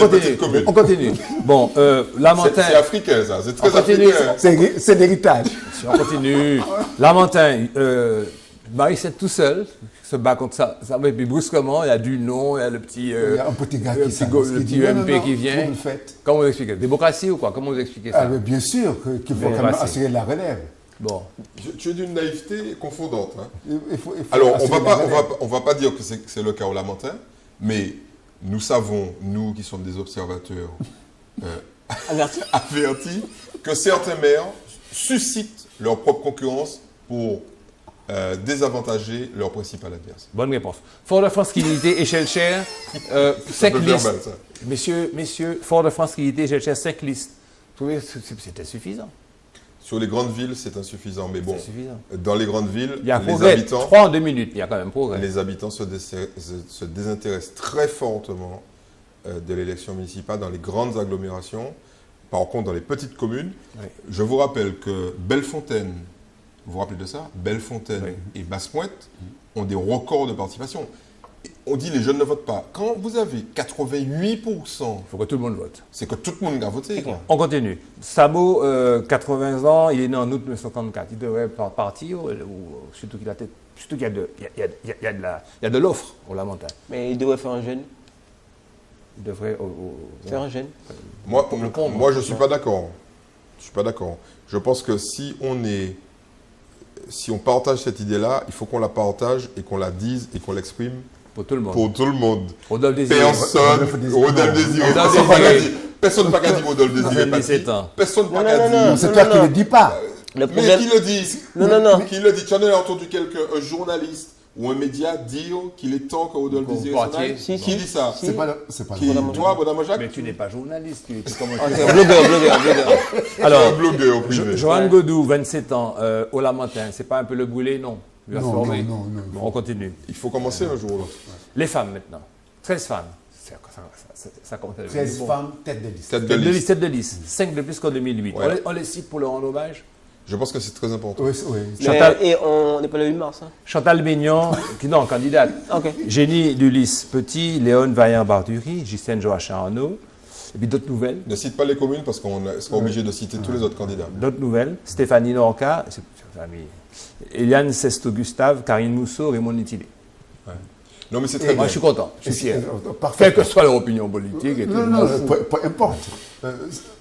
On continue. Bon, Lamentin... C'est africain, ça. C'est très africain. C'est l'héritage. On continue. Lamentin, Marie-Sète tout seul se bat contre ça. Et puis brusquement, il y a du non, il y a le petit... il y a un petit gars qui UMP qui vient. Comment vous expliquez? Démocratie ou quoi? Comment vous expliquez ça? Bien sûr qu'il faut quand même assurer la relève. Bon. Tu es d'une naïveté confondante. Il faut alors, on va pas dire que c'est le cas au Lamentin, mais nous savons, nous qui sommes des observateurs avertis, que certains maires suscitent leur propre concurrence pour désavantager leur principal adversaire. Bonne réponse. Fort-de-France, Trinité, Échelle-Cher, 5 listes. Messieurs, Fort-de-France, Trinité, Échelle-Cher, 5 listes. Vous trouvez que c'était suffisant? Sur les grandes villes, c'est insuffisant. Mais bon, dans les grandes villes, il y a les habitants... 3 en 2 minutes, il y a quand même progrès. Les habitants se désintéressent très fortement de l'élection municipale dans les grandes agglomérations. Par contre, dans les petites communes, je vous rappelle que Bellefontaine, vous vous rappelez de ça, Bellefontaine et Basse-Pointe ont des records de participation. On dit les jeunes ne votent pas. Quand vous avez 88%, il faut que tout le monde vote. C'est que tout le monde a voté. Quoi. On continue. Sabo, 80 ans, il est né en août 1954. Il devrait partir, surtout qu'il y a de l'offre au Lamentin. Mais il devrait faire un jeune. Il devrait faire un jeune. Moi, je ne suis pas d'accord. Je suis pas d'accord. Je pense que si on partage cette idée-là, il faut qu'on la partage et qu'on la dise et qu'on l'exprime pour tout le monde. Pour tout le monde. Rodolphe Désiré. Rodolphe Désiré. Personne n'a pas dit Rodolphe Désiré. Personne n'a pas dit. C'est toi qui ne le dis pas. Mais qui le dit? Non. Qui le dit? Tu en as entendu un journaliste ou un média dire qu'il est temps que Rodolphe Désiré s'en aille? Qui dit ça? C'est pas toi, Madame Jacques? Mais tu n'es pas journaliste, tu es blogueur. Alors, blogueur. Joanne Godou, 27 ans, au Lamentin, c'est pas un peu le boulet? Non. Non. Bon, on continue. Il faut commencer un jour ou l'autre. Les femmes maintenant. 13 femmes. Ça commence à 13 femmes, tête de liste. Tête de liste. 5 de plus qu'en 2008. Ouais. On les cite pour leur rendre hommage? Je pense que c'est très important. Oui. Chantal, et on n'est pas le 8 mars. Hein. Chantal Maignan, candidate. Okay. Génie Dulis Petit, Léon Vaillant-Bardury, Justine Joachim Arnaud. Et puis d'autres nouvelles. Ne cite pas les communes parce qu'on sera obligé de citer tous les autres candidats. D'autres nouvelles. Stéphanie Norca, c'est famille. Eliane Sesto-Gustave, Karine Mousseau, Raymond Netilé. Ouais. Non, mais c'est très bien. Moi, je suis content. Je suis fier. Quelle que soit leur opinion politique. Non, peu importe.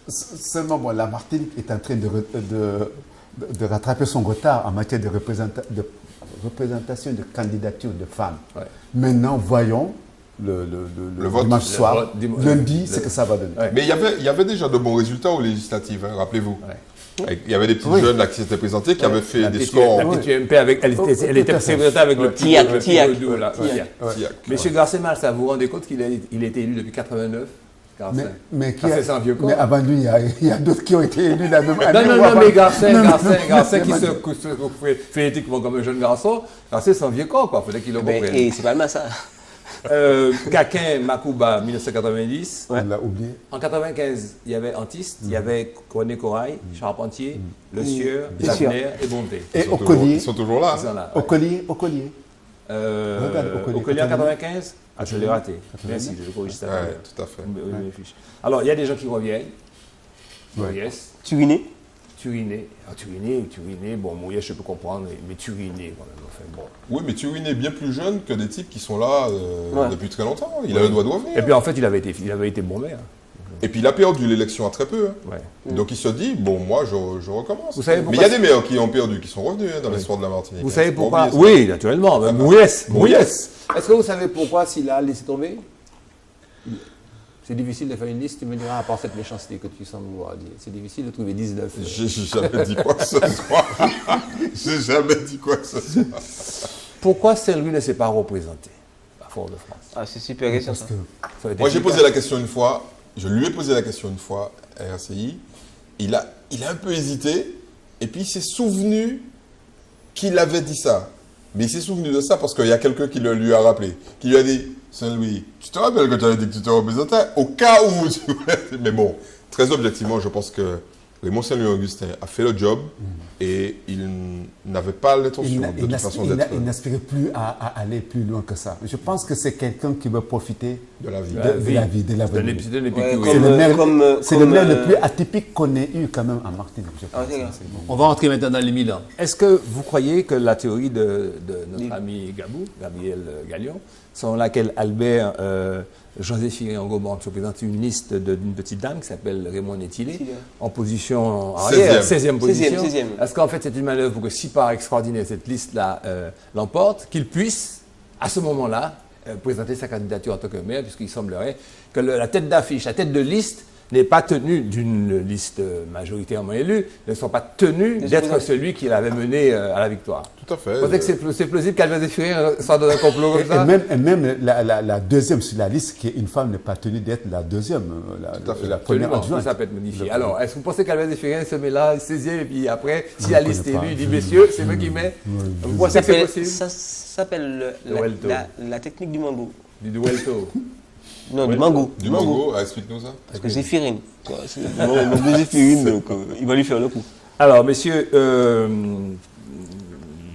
Seulement, bon, la Martinique est en train de rattraper son retard en matière de représentation de candidature de femmes. Ouais. Maintenant, voyons le vote dimanche soir, lundi, ce que ça va donner. Ouais. Mais il y avait déjà de bons résultats aux législatives, hein, rappelez-vous. Ouais. Il y avait des petits jeunes là qui s'étaient présentés, qui avaient fait des scores. La petite UMP, elle était présentée avec le petit Tiac. Monsieur Garcémal, ça vous vous rendez compte qu'il a été élu depuis 89? Mais avant lui, il y a d'autres qui ont été élus la même année. Non, mais Garcin qui se fait phénétiquement comme un jeune garçon, Garcin c'est un vieux corps, quoi. Il faudrait qu'il le comprenne. Et c'est pas mal ça. Kakin Makouba, 1990. On l'a oublié. En 95, il y avait Antiste, il y avait René Corail, Charpentier, Le Sieur, Labner et Bonté. Et Ocolier. Ils sont toujours là. Ocolier. Ocolier en 95. Ah, je l'ai raté. Merci, je le corrige ça. Oui, tout à fait. Alors, il y a des gens qui reviennent. Yes. Turiné, bon, Mouyes, je peux comprendre, mais Turiné, quand même. Enfin, bon. Oui, mais Turiné est bien plus jeune que des types qui sont là depuis très longtemps. Il a le droit de revenir. Et puis, en fait, il avait été bon maire. Et puis, il a perdu l'élection à très peu. Hein. Ouais. Donc, il se dit, bon, moi, je recommence. Mais il y a des maires qui ont perdu, qui sont revenus dans l'histoire de la Martinique. Vous savez pourquoi? Oui, naturellement. Mouyes. Est-ce que vous savez pourquoi s'il a laissé tomber? C'est difficile de faire une liste, tu me diras, à part cette méchanceté que tu sembles vouloir dire. C'est difficile de trouver 19. J'ai jamais dit quoi que ce soit. J'ai jamais dit quoi que ce soit. Pourquoi Saint-Louis ne s'est pas représenté à Fort-de-France? Ah, c'est super question ça. Moi, j'ai posé la question une fois. Je lui ai posé la question une fois à RCI. Il a un peu hésité. Et puis, il s'est souvenu qu'il avait dit ça. Mais il s'est souvenu de ça parce qu'il y a quelqu'un qui le lui a rappelé. Qui lui a dit, Saint-Louis, tu te rappelles que tu avais dit que tu te représentais? Au cas où tu... Mais bon, très objectivement, je pense que Raymond Saint-Louis-Augustin a fait le job et il n'avait pas l'intention de toute façon d'être... Il n'aspirait plus à aller plus loin que ça. Je pense que c'est quelqu'un qui veut profiter de la vie. De l'avenir. C'est le maire le plus atypique qu'on ait eu quand même en Martinique. On va entrer maintenant dans les Milans. Est-ce que vous croyez que la théorie de notre ami Gabriel Gallion, selon laquelle Albert Joséphine Angobande se présente une liste d'une petite dame qui s'appelle Raymond Netilé, en position arrière, 16e position. 16e. Est-ce qu'en fait c'est une manœuvre pour que si par extraordinaire cette liste-là l'emporte, qu'il puisse, à ce moment-là, présenter sa candidature en tant que maire, puisqu'il semblerait que la tête d'affiche, la tête de liste, n'est pas tenue d'une liste majoritairement élue, ne sont pas tenus d'être celui qui l'avait mené à la victoire. Tout à fait. Vous pensez que c'est plausible qu'Albert Zéphirien soit dans un complot comme ça? Et même la deuxième sur la liste, qui est une femme, n'est pas tenue d'être la deuxième, la première adjointe. Ça peut être modifié. Alors, est-ce que vous pensez qu'Albert Zéphirien se met là, 16e, et puis après, si la liste est élue, il dit, messieurs, c'est moi qui mets? Vous pensez que c'est possible? Ça s'appelle la technique du mango. Du duelto. Non, du mango. Du mango, explique-nous ça. Parce que Zéphirine. Mango Zéphirine, donc il va lui faire le coup. Alors, messieurs,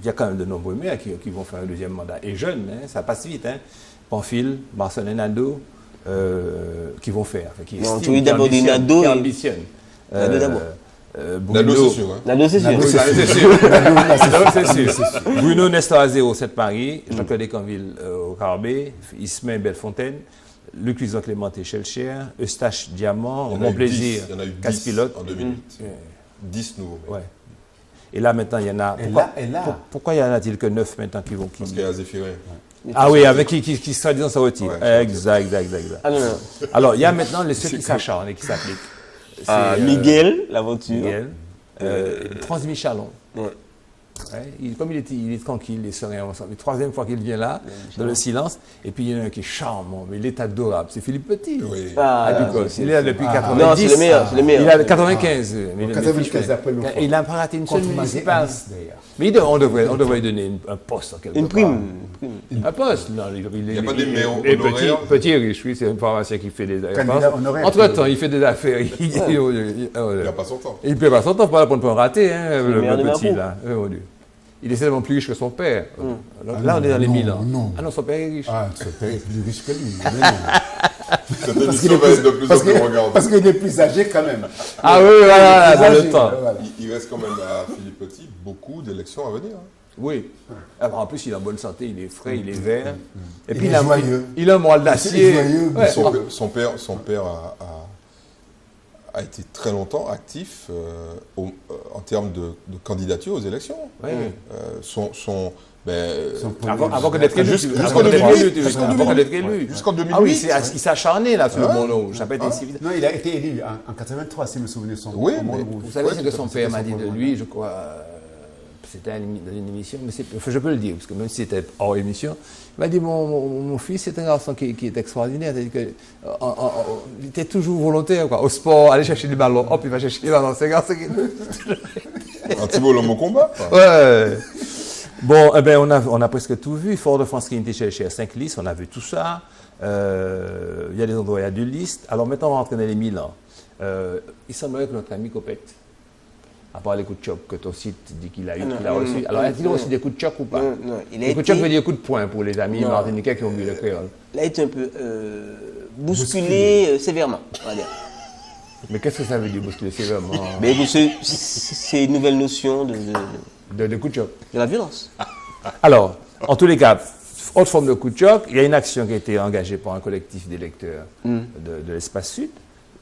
il y a quand même de nombreux maires qui vont faire un deuxième mandat. Et jeunes, hein, ça passe vite. Hein. Pamphile, Barcelone Nadeau, qui vont faire. Qui ambitionnent. Nadeau d'abord. Nadeau, c'est sûr. Nadeau, c'est sûr. Nadeau, c'est sûr. Bruno Nestor Azéro, 7 Paris. Jean-Claude Descanville au Carbet. Ismaël Bellefontaine. Luc Luisan Clémenté Chelcher. Eustache Diamant. Mon Plaisir. Il y en a eu 10 Casse-Pilote. en 2008. 10 nouveaux. Ouais. Et là, maintenant, il y en a. Pourquoi y en a-t-il que 9 maintenant qui vont. Parce qu'il y a Zéphiré. Ah oui, avec qui sera disant ça retire. Ouais, exact. Ah non. Alors, il y a maintenant ceux qui s'acharnent et qui s'appliquent. Miguel, l'aventure. Miguel. Transmis Chalon. Ouais. Ouais, comme il est tranquille, il est serein ensemble. La troisième fois qu'il vient là, dans le silence. Et puis il y en a un qui est charmant, mais il est adorable. C'est Philippe Petit. Oui. Il est là depuis 90. Non, c'est le meilleur. Il a 95. Mais 95 après il n'a pas raté une seule municipale. Mais on devrait lui donner un poste. Une prime. Un poste. Non, il n'y a pas des maires Petit riche, oui, c'est un pharmacien qui fait des affaires. Entre-temps, il fait des affaires. Il n'a pas son temps. Il ne perd pas son temps pour ne pas rater, le petit là. Il est tellement plus riche que son père. Là, on est dans les 1000 ans. Non. Ah non, son père est riche. Ah, son père est plus riche que lui. Cette émission va être de plus en plus regardée. Parce qu'il est plus âgé quand même. Ah oui, voilà, dans le temps. Il reste quand même à Philippe Petit beaucoup d'élections à venir. Oui. En plus, il est en bonne santé, il est frais, il est vert. Et puis, il a un moelle d'acier. Son père a été très longtemps actif en termes de candidature aux élections. Oui. Avant d'être élu. Jusqu'en 2008. Ah oui, il s'est acharné là sur le Mont Rouge. Ça n'a pas été si vite. Non, il a été élu en 83, si je me souviens. Oui, vous savez ce que son père m'a dit de lui, je crois. C'était dans une émission, mais je peux le dire, parce que même si c'était hors émission, il m'a dit mon fils, c'est un garçon qui est extraordinaire. C'est-à-dire il était toujours volontaire, quoi. Au sport, aller chercher des ballons, hop, il va chercher des ballons. C'est un garçon qui. Un petit bonhomme au combat. Ouais. Bon, on a presque tout vu. Fort-de-France qui était chez Saint-Clis, on a vu tout ça. Il y a des endroits où il y a 2 listes. Alors maintenant, on va rentrer dans les 1000 ans. Il semblerait que notre ami Copette, à part les coups de choc que ton site dit qu'il a reçu. Alors, a-t-il reçu des coups de choc ou pas? Non. Les coups de choc veut dire coups de poing pour les amis martiniquais qui ont bu le créole. Il a été un peu bousculé sévèrement, on va dire. Mais qu'est-ce que ça veut dire, bousculer sévèrement? Mais c'est une nouvelle notion de coup de choc. De la violence. Alors, en tous les cas, autre forme de coup de choc, il y a une action qui a été engagée par un collectif d'électeurs de l'Espace Sud,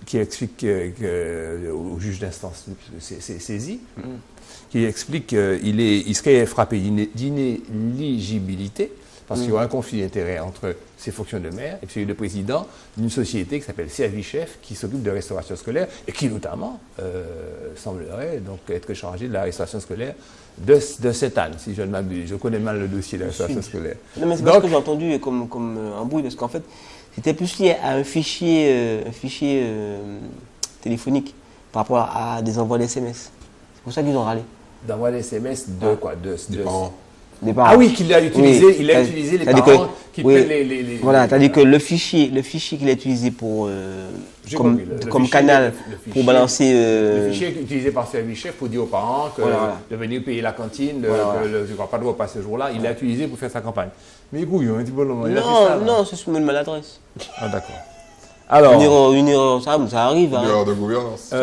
qui explique au juge d'instance saisi, qui explique qu'il serait frappé d'inéligibilité parce qu'il y aura un conflit d'intérêts entre ses fonctions de maire et celui de président d'une société qui s'appelle Servichef, qui s'occupe de restauration scolaire et qui notamment semblerait donc être chargé de la restauration scolaire de cette année, si je ne m'abuse. Je connais mal le dossier de la restauration scolaire. Non, mais c'est parce que j'ai entendu comme un bruit, parce qu'en fait, c'était plus lié à un fichier téléphonique par rapport à des envois d'SMS. C'est pour ça qu'ils ont râlé. D'envois d'SMS de quoi? Des parents. Ah oui, qu'il a utilisé, oui, il a utilisé les parents qui prennent les... Voilà, c'est-à-dire que le fichier qu'il a utilisé pour, comme canal pour balancer... Le fichier utilisé par Servichef pour dire aux parents de venir payer la cantine, que pas de repas ce jour-là, il l'a utilisé pour faire sa campagne. Mais écoute, un petit peu long. Non, c'est une maladresse. Ah d'accord. Alors, une erreur, ça arrive. Une erreur de gouvernance.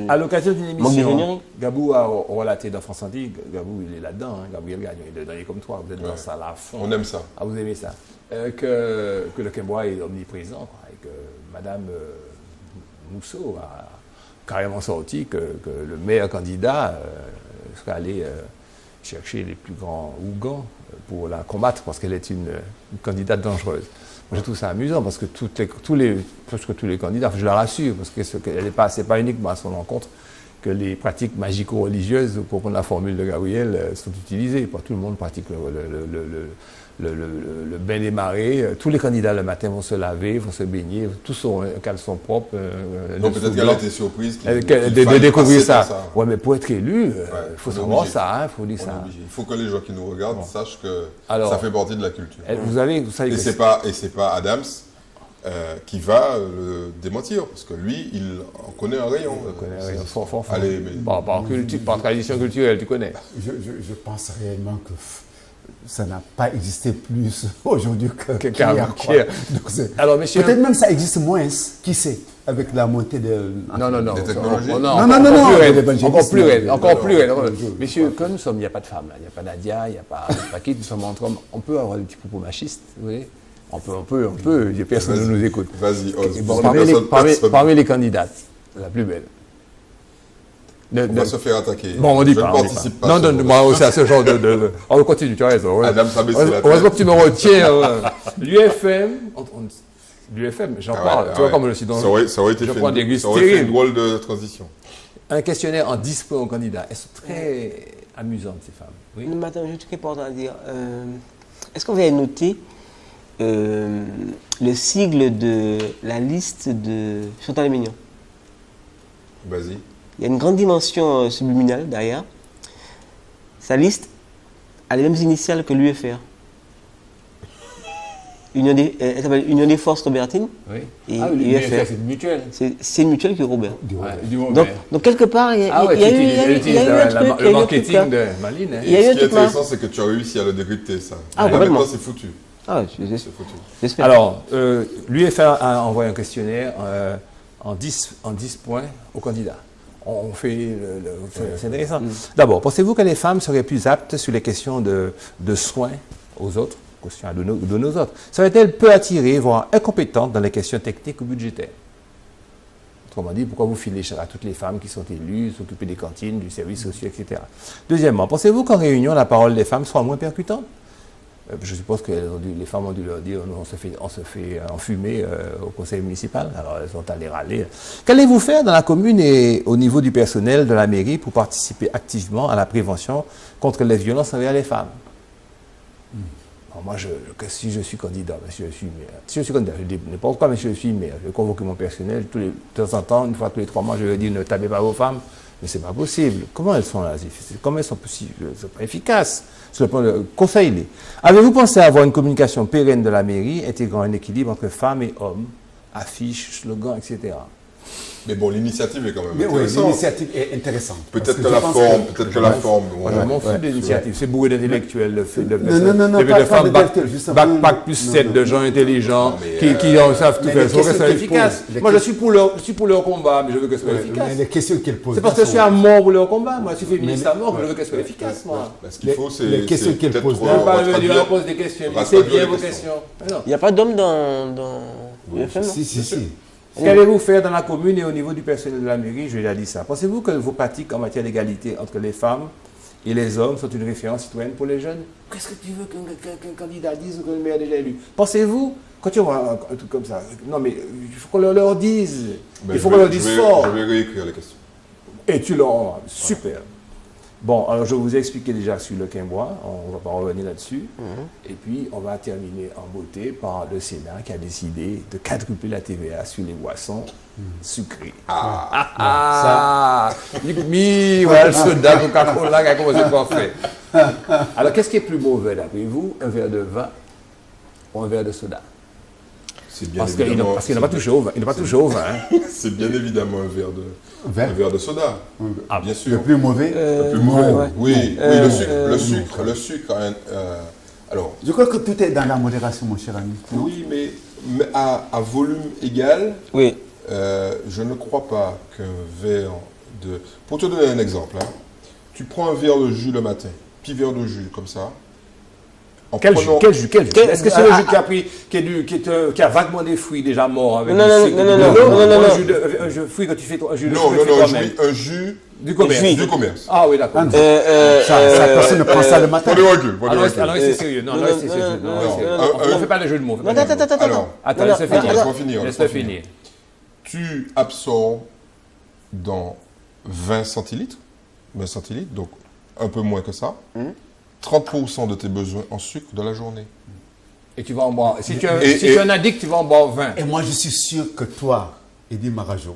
À l'occasion d'une émission, Gabou a relaté dans France Antilles, Gabou il est là-dedans, Gabriel Gagnon, il est dedans, il est comme toi, vous êtes dans ça à fond. On aime ça. Ah, vous aimez ça. Que le Quimbois est omniprésent, quoi, et que Madame Mousseau a carrément sorti que le meilleur candidat serait allé chercher les plus grands Ougans pour la combattre, parce qu'elle est une candidate dangereuse. Je trouve ça amusant parce que presque tous les candidats, je la rassure, parce que c'est pas uniquement à son encontre que les pratiques magico-religieuses, pour prendre la formule de Gabriel, sont utilisées. Pas tout le monde pratique le bain des marées. Tous les candidats le matin vont se laver, vont se baigner, tous ont un caleçon propre. Donc peut-être qu'elle a été surprise de découvrir ça. Oui, mais pour être élu, il faut savoir ça, il faut dire ça. Il faut que les gens qui nous regardent sachent que ça fait partie de la culture. Vous savez et que c'est pas Adams qui va le démentir, parce que lui, il en connaît un rayon. Fort. Allez, mais... par tradition culturelle, tu connais. Je pense réellement que ça n'a pas existé plus aujourd'hui qu'hier. Alors, monsieur... Peut-être même ça existe moins, qui sait, avec la montée de... Non. Des technologies. Encore plus raide. Messieurs, quand nous sommes, il n'y a pas de femmes, là. Il n'y a pas Nadia, il n'y a pas qui, nous sommes entre hommes. On peut avoir des petits propos machistes, vous voyez. On peut, personne ne nous écoute. Vas-y, Oz. Parmi les candidates, la plus belle. On va se faire attaquer. Bon, on dit pas. Participe pas. Non, moi aussi, à ce genre de... On continue, tu as raison. Adam Sabé, c'est la tête. Heureusement que tu me retiens. L'UFM, j'en parle. Tu vois comme je suis dans... Ça aurait été une drôle de transition. Un questionnaire en 10 points aux candidats. Elles sont très amusantes, ces femmes. Oui. Madame, j'ai un truc important à dire. Est-ce qu'on va noter le sigle de la liste de Chantal Mignon? Vas-y. Il y a une grande dimension subliminale derrière. Sa liste a les mêmes initiales que l'UFR. Elle s'appelle Union des Forces Robertine. Oui. Et l'UFR. C'est une mutuelle. C'est une mutuelle qui est Robert. Donc quelque part, il y a eu le marketing de Maline. Il y a eu ce qui est intéressant, c'est que tu as réussi à le décrypter, ça. Maintenant, c'est foutu. C'est foutu. Alors, l'UFR a envoyé un questionnaire en 10 points aux candidats. On fait c'est intéressant. D'abord, pensez-vous que les femmes seraient plus aptes sur les questions de soins aux autres, questions de nos autres? Seraient-elles peu attirées, voire incompétentes dans les questions techniques ou budgétaires? Autrement dit, pourquoi vous filez à toutes les femmes qui sont élues, s'occuper des cantines, du service social, etc. Deuxièmement, pensez-vous qu'en réunion, la parole des femmes soit moins percutante? Je suppose que les femmes ont dû leur dire on se fait enfumer au conseil municipal, alors elles sont allées râler. Qu'allez-vous faire dans la commune et au niveau du personnel de la mairie pour participer activement à la prévention contre les violences envers les femmes? Alors moi, si je suis candidat, monsieur, je suis maire. Si je suis candidat, je dis n'importe quoi, monsieur, je suis maire. Je convoque mon personnel, de temps en temps, une fois tous les 3 mois, je leur dis ne tapez pas vos femmes. Mais ce n'est pas possible. Comment elles sont là? Comment elles sont possibles? Elles ne sont pas efficaces. Sur le point de conseiller. Avez-vous pensé à avoir une communication pérenne de la mairie, intégrant un équilibre entre femmes et hommes, affiches, slogans, etc. Mais bon, l'initiative est quand même intéressante. Oui, l'initiative est intéressante. Peut-être que la forme, Moi, je m'en fous de l'initiative. C'est bourré d'intellectuels. Non, pas d'intellectuels, justement. Bac plus 7 de gens intelligents qui savent tout faire. Je veux que ce soit efficace. Moi, je suis pour leur combat, mais je veux que ce soit efficace. Les questions qu'elles posent. C'est parce que je suis à mort pour leur combat. Moi, je suis féministe à mort, mais je veux qu'elle soit efficace, moi. Ce qu'il faut, c'est. Les questions qu'elles posent. On pose des questions. C'est bien vos questions. Il n'y a pas d'homme dans l'UFM? Si. Qu'allez-vous faire dans la commune et au niveau du personnel de la mairie? Je lui ai dit ça. Pensez-vous que vos pratiques en matière d'égalité entre les femmes et les hommes sont une référence citoyenne pour les jeunes? Qu'est-ce que tu veux qu'un candidat dise ou que le maire a déjà élu? Pensez-vous, quand tu vois un truc comme ça, non mais il faut qu'on leur dise. Il faut qu'on leur dise fort. Je vais réécrire les questions. Et tu leur... Super. Bon, alors je vous ai expliqué déjà sur le Quimbois, on ne va pas revenir là-dessus. Et puis, on va terminer en beauté par le Sénat qui a décidé de quadrupler la TVA sur les boissons sucrées. Voilà le soda, Coca-Cola qui a commencé par faire. Alors, qu'est-ce qui est plus mauvais, d'après vous, un verre de vin ou un verre de soda? Parce qu'il n'a pas touché au vin. C'est bien évidemment un verre de soda. Bien sûr. Le plus mauvais. Oui, le sucre. Alors, je crois que tout est dans la modération, mon cher ami. Oui, mais à volume égal, oui. Je ne crois pas qu'un verre de... Pour te donner un exemple, tu prends un verre de jus le matin, petit verre de jus comme ça. Quel jus? Est-ce que c'est le jus qui a vaguement des fruits déjà morts avec non, un jus de fruits que tu fais toi-même? Non, un jus du commerce. Ah oui, d'accord. Personne ne prend ça le matin. Alors c'est sérieux. Non, c'est sérieux. On ne fait pas de jeu de mots. Attends, laisse-le finir. Tu absorbes dans 20 centilitres, donc un peu moins que ça, 30% de tes besoins en sucre de la journée. Et tu vas en boire. Si tu es un addict, tu vas en boire 20. Et moi, je suis sûr que toi, Eddy Marajo,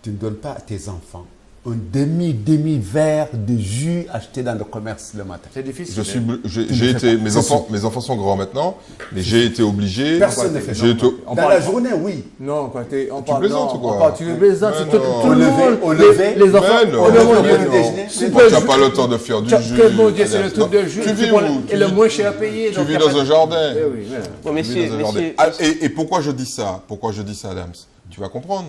tu ne donnes pas à tes enfants un demi-verre de jus acheté dans le commerce le matin. C'est difficile. Mes enfants sont grands maintenant, mais j'ai été obligé. Personne ne fait ça. Dans la journée, oui. Non, quand tu plaisantes ou quoi? Tu plaisantes, c'est tout le lever, les enfants. Tu n'as pas le temps de faire du jus. Quel bon Dieu, c'est le truc de jus. Tu vis où? Et le moins cher à payer. Tu vis dans un jardin. Et pourquoi je dis ça? Pourquoi je dis ça, Adams? Tu vas comprendre.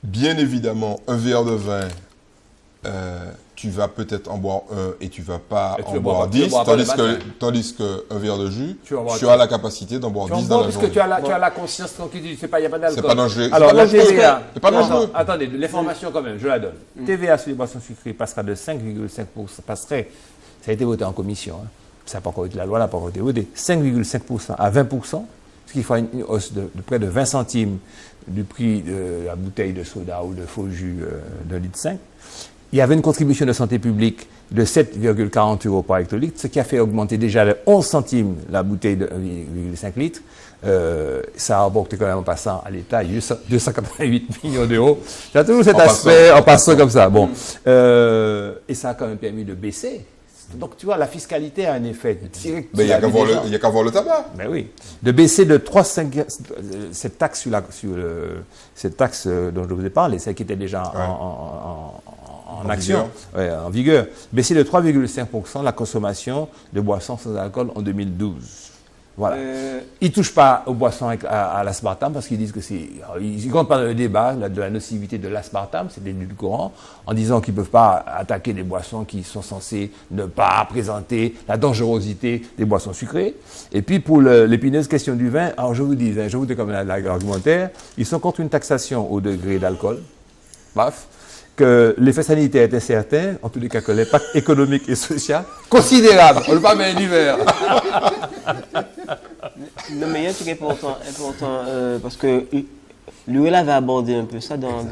Bien évidemment, un verre de vin, tu vas peut-être en boire un et tu ne vas pas en boire 10, tandis qu'un verre de jus, tu as la capacité d'en boire 10 dans la journée. Parce que tu as la conscience tranquille, il n'y a pas d'alcool. C'est pas dangereux. Alors, la TVA, c'est pas dangereux. Attendez, l'information quand même, je la donne. TVA sur les boissons sucrées passera de 5,5%, passerait, ça a été voté en commission, hein. Ça n'a pas encore été la loi, n'a pas encore été voté, 5,5% à 20%, ce qui fera une hausse de près de 20 centimes du prix de la bouteille de soda ou de faux jus de 1,5 litre. Il y avait une contribution de santé publique de 7,40 € par hectolitre, ce qui a fait augmenter déjà de 11 centimes la bouteille de 1,5 litre. Ça a rapporté quand même en passant à l'État 288 millions d'euros. C'est toujours cet aspect en passant comme ça. Bon. Et ça a quand même permis de baisser. Donc, tu vois, la fiscalité a un effet direct. Mais il n'y a qu'à voir le tabac. Mais oui. De baisser de 3,5... Cette taxe, cette taxe dont je vous ai parlé, celle qui était déjà en action, en vigueur, baisser de 3,5% la consommation de boissons sans alcool en 2012. Voilà. Ils ne touchent pas aux boissons à l'aspartame parce qu'ils disent que c'est... Ils ne comptent pas dans le débat de la nocivité de l'aspartame, c'est l'édulcorant, en disant qu'ils ne peuvent pas attaquer des boissons qui sont censées ne pas présenter la dangerosité des boissons sucrées. Et puis pour l'épineuse question du vin, alors je vous dis comme l'argumentaire, ils sont contre une taxation au degré d'alcool, que l'effet sanitaire est incertain, en tous les cas que l'impact économique et social considérable. On ne peut pas mettre l'hiver. Non, mais il y a un truc important parce que Luel avait abordé un peu ça dans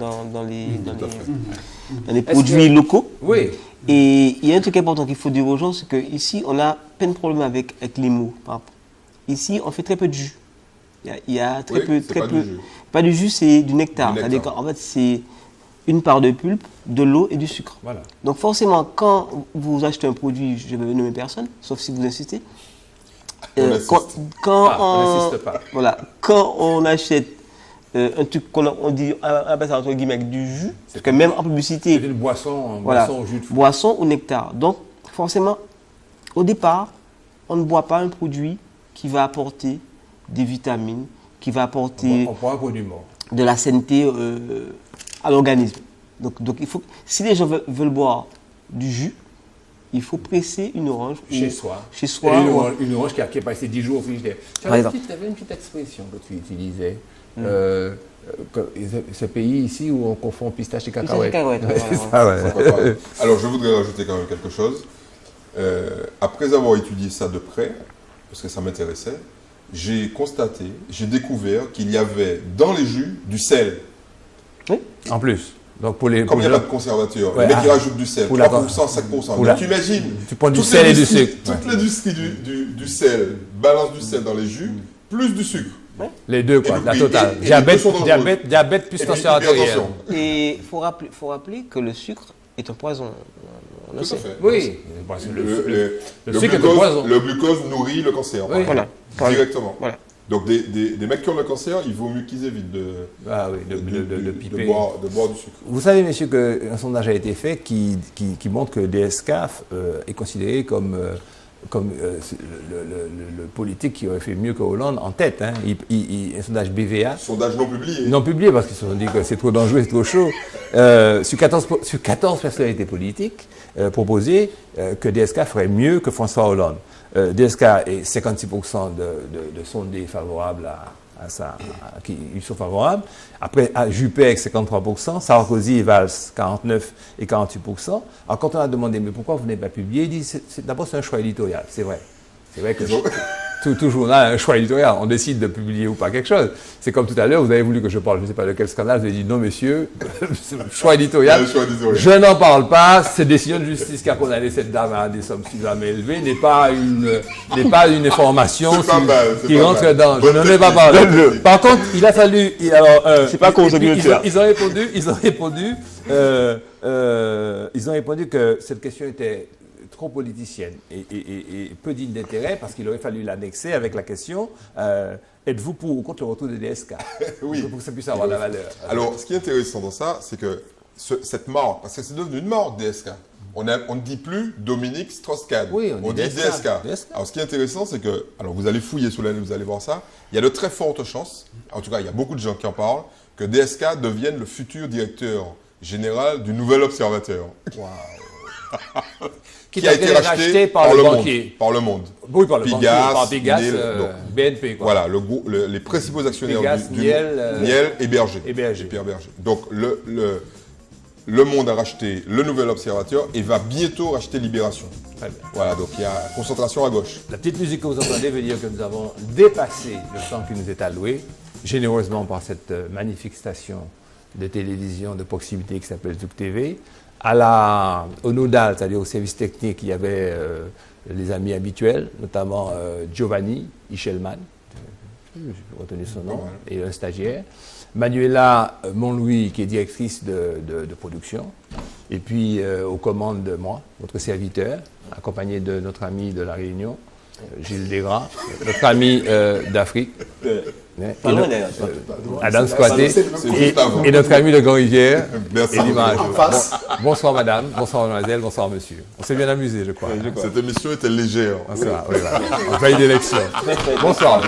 les produits locaux. Oui. Et il y a un truc important qu'il faut dire aux gens, c'est qu'ici, on a plein de problèmes avec les mots. Ici, on fait très peu de jus. Il y a très peu. Pas du jus, c'est du nectar. C'est-à-dire qu'en fait, c'est une part de pulpe, de l'eau et du sucre. Voilà. Donc forcément, quand vous achetez un produit, je ne vais nommer personne, sauf si vous insistez, quand on achète un truc on dit entre guillemets avec du jus, parce que même en publicité, c'est une boisson, jus de fruits. Boisson ou nectar. Donc forcément, au départ, on ne boit pas un produit qui va apporter des vitamines, qui va apporter de la sainteté à l'organisme. Donc il faut, si les gens veulent boire du jus, il faut presser une orange chez soi. Une orange qui est passée 10 jours au frigidaire. Tu avais une petite expression que tu utilisais. Ce pays ici où on confond pistache et cacahuète. Alors je voudrais rajouter quand même quelque chose. Après avoir étudié ça de près, parce que ça m'intéressait, j'ai découvert qu'il y avait dans les jus du sel. Oui. En plus. Donc comme il n'y a pas de conservateur, les mecs qui rajoutent du sel, 3%, 5%. Tu imagines, tu prends du sel et du sucre. Toute l'industrie du sel, balance du sel dans les jus, plus du sucre. Les deux, quoi, la totale. Diabète plus tension artérielle. Et il faut rappeler que le sucre est un poison. Tout à fait. Oui. Le sucre est un poison. Le glucose nourrit le cancer. Oui. Voilà. Directement. Voilà. Donc des mecs qui ont le cancer, il vaut mieux qu'ils évitent de boire du sucre. Vous savez, messieurs, qu'un sondage a été fait qui montre que DSK est considéré comme le politique qui aurait fait mieux que Hollande en tête. Hein. Un sondage BVA. Sondage non publié. Non publié parce qu'ils se sont dit que c'est trop dangereux, c'est trop chaud. Sur 14 personnalités politiques proposées, que DSK ferait mieux que François Hollande. DSK est 56% de sondés favorables à ça, qui y sont favorables. Après, à Juppé avec 53%, Sarkozy et Valls 49% et 48%. Alors quand on a demandé, mais pourquoi vous n'avez pas publié, il dit, d'abord c'est un choix éditorial, c'est vrai. C'est vrai que tout journal a un choix éditorial. On décide de publier ou pas quelque chose. C'est comme tout à l'heure, vous avez voulu que je parle, je ne sais pas de quel scandale, vous avez dit non, monsieur, choix éditorial. Je n'en parle pas. Cette décision de justice qui a condamné cette dame à des sommes suffisamment élevées n'est pas une information qui rentre dans. Je n'en ai pas parlé. Par contre, il a fallu. C'est pas qu'aujourd'hui ils ont répondu que cette question était trop politicienne et peu digne d'intérêt parce qu'il aurait fallu l'annexer avec la question êtes-vous pour ou contre le retour des DSK? Oui. Pour que ça puisse avoir de la valeur. Alors, ce qui est intéressant dans ça, c'est que cette marque, parce que c'est devenu une marque DSK. On ne dit plus Dominique Strauss-Kahn. Oui, on dit DSK. Alors, ce qui est intéressant, c'est que, alors vous allez fouiller sous l'année, vous allez voir ça, il y a de très fortes chances, en tout cas, il y a beaucoup de gens qui en parlent, que DSK devienne le futur directeur général du Nouvel Observateur. Wow. qui a été racheté par le banquier. Par le Monde. Oui, par le banquier. Par Pigas, BNP. Quoi. Voilà, les principaux actionnaires Pigas, du Niel et Berger. Et Berger. Pierre Berger. Donc, le Monde a racheté le Nouvel Observateur et va bientôt racheter Libération. Très bien. Voilà, donc il y a concentration à gauche. La petite musique que vous entendez veut dire que nous avons dépassé le temps qui nous est alloué, généreusement par cette magnifique station de télévision de proximité qui s'appelle Zouk TV. Au nodal, c'est-à-dire au service technique, il y avait les amis habituels, notamment Giovanni Hichelman, j'ai retenu son nom, et un stagiaire. Manuela Montlouis, qui est directrice de production. Et puis, aux commandes de moi, votre serviteur, accompagné de notre ami de La Réunion, Gilles Desgras, notre ami d'Afrique. Adam Squatté et notre ami de Grand-Rivière et l'image. Bonsoir madame, bonsoir mademoiselle, bonsoir monsieur. On s'est bien amusé, je crois. Cette émission était légère. On veille d'élection. Bonsoir.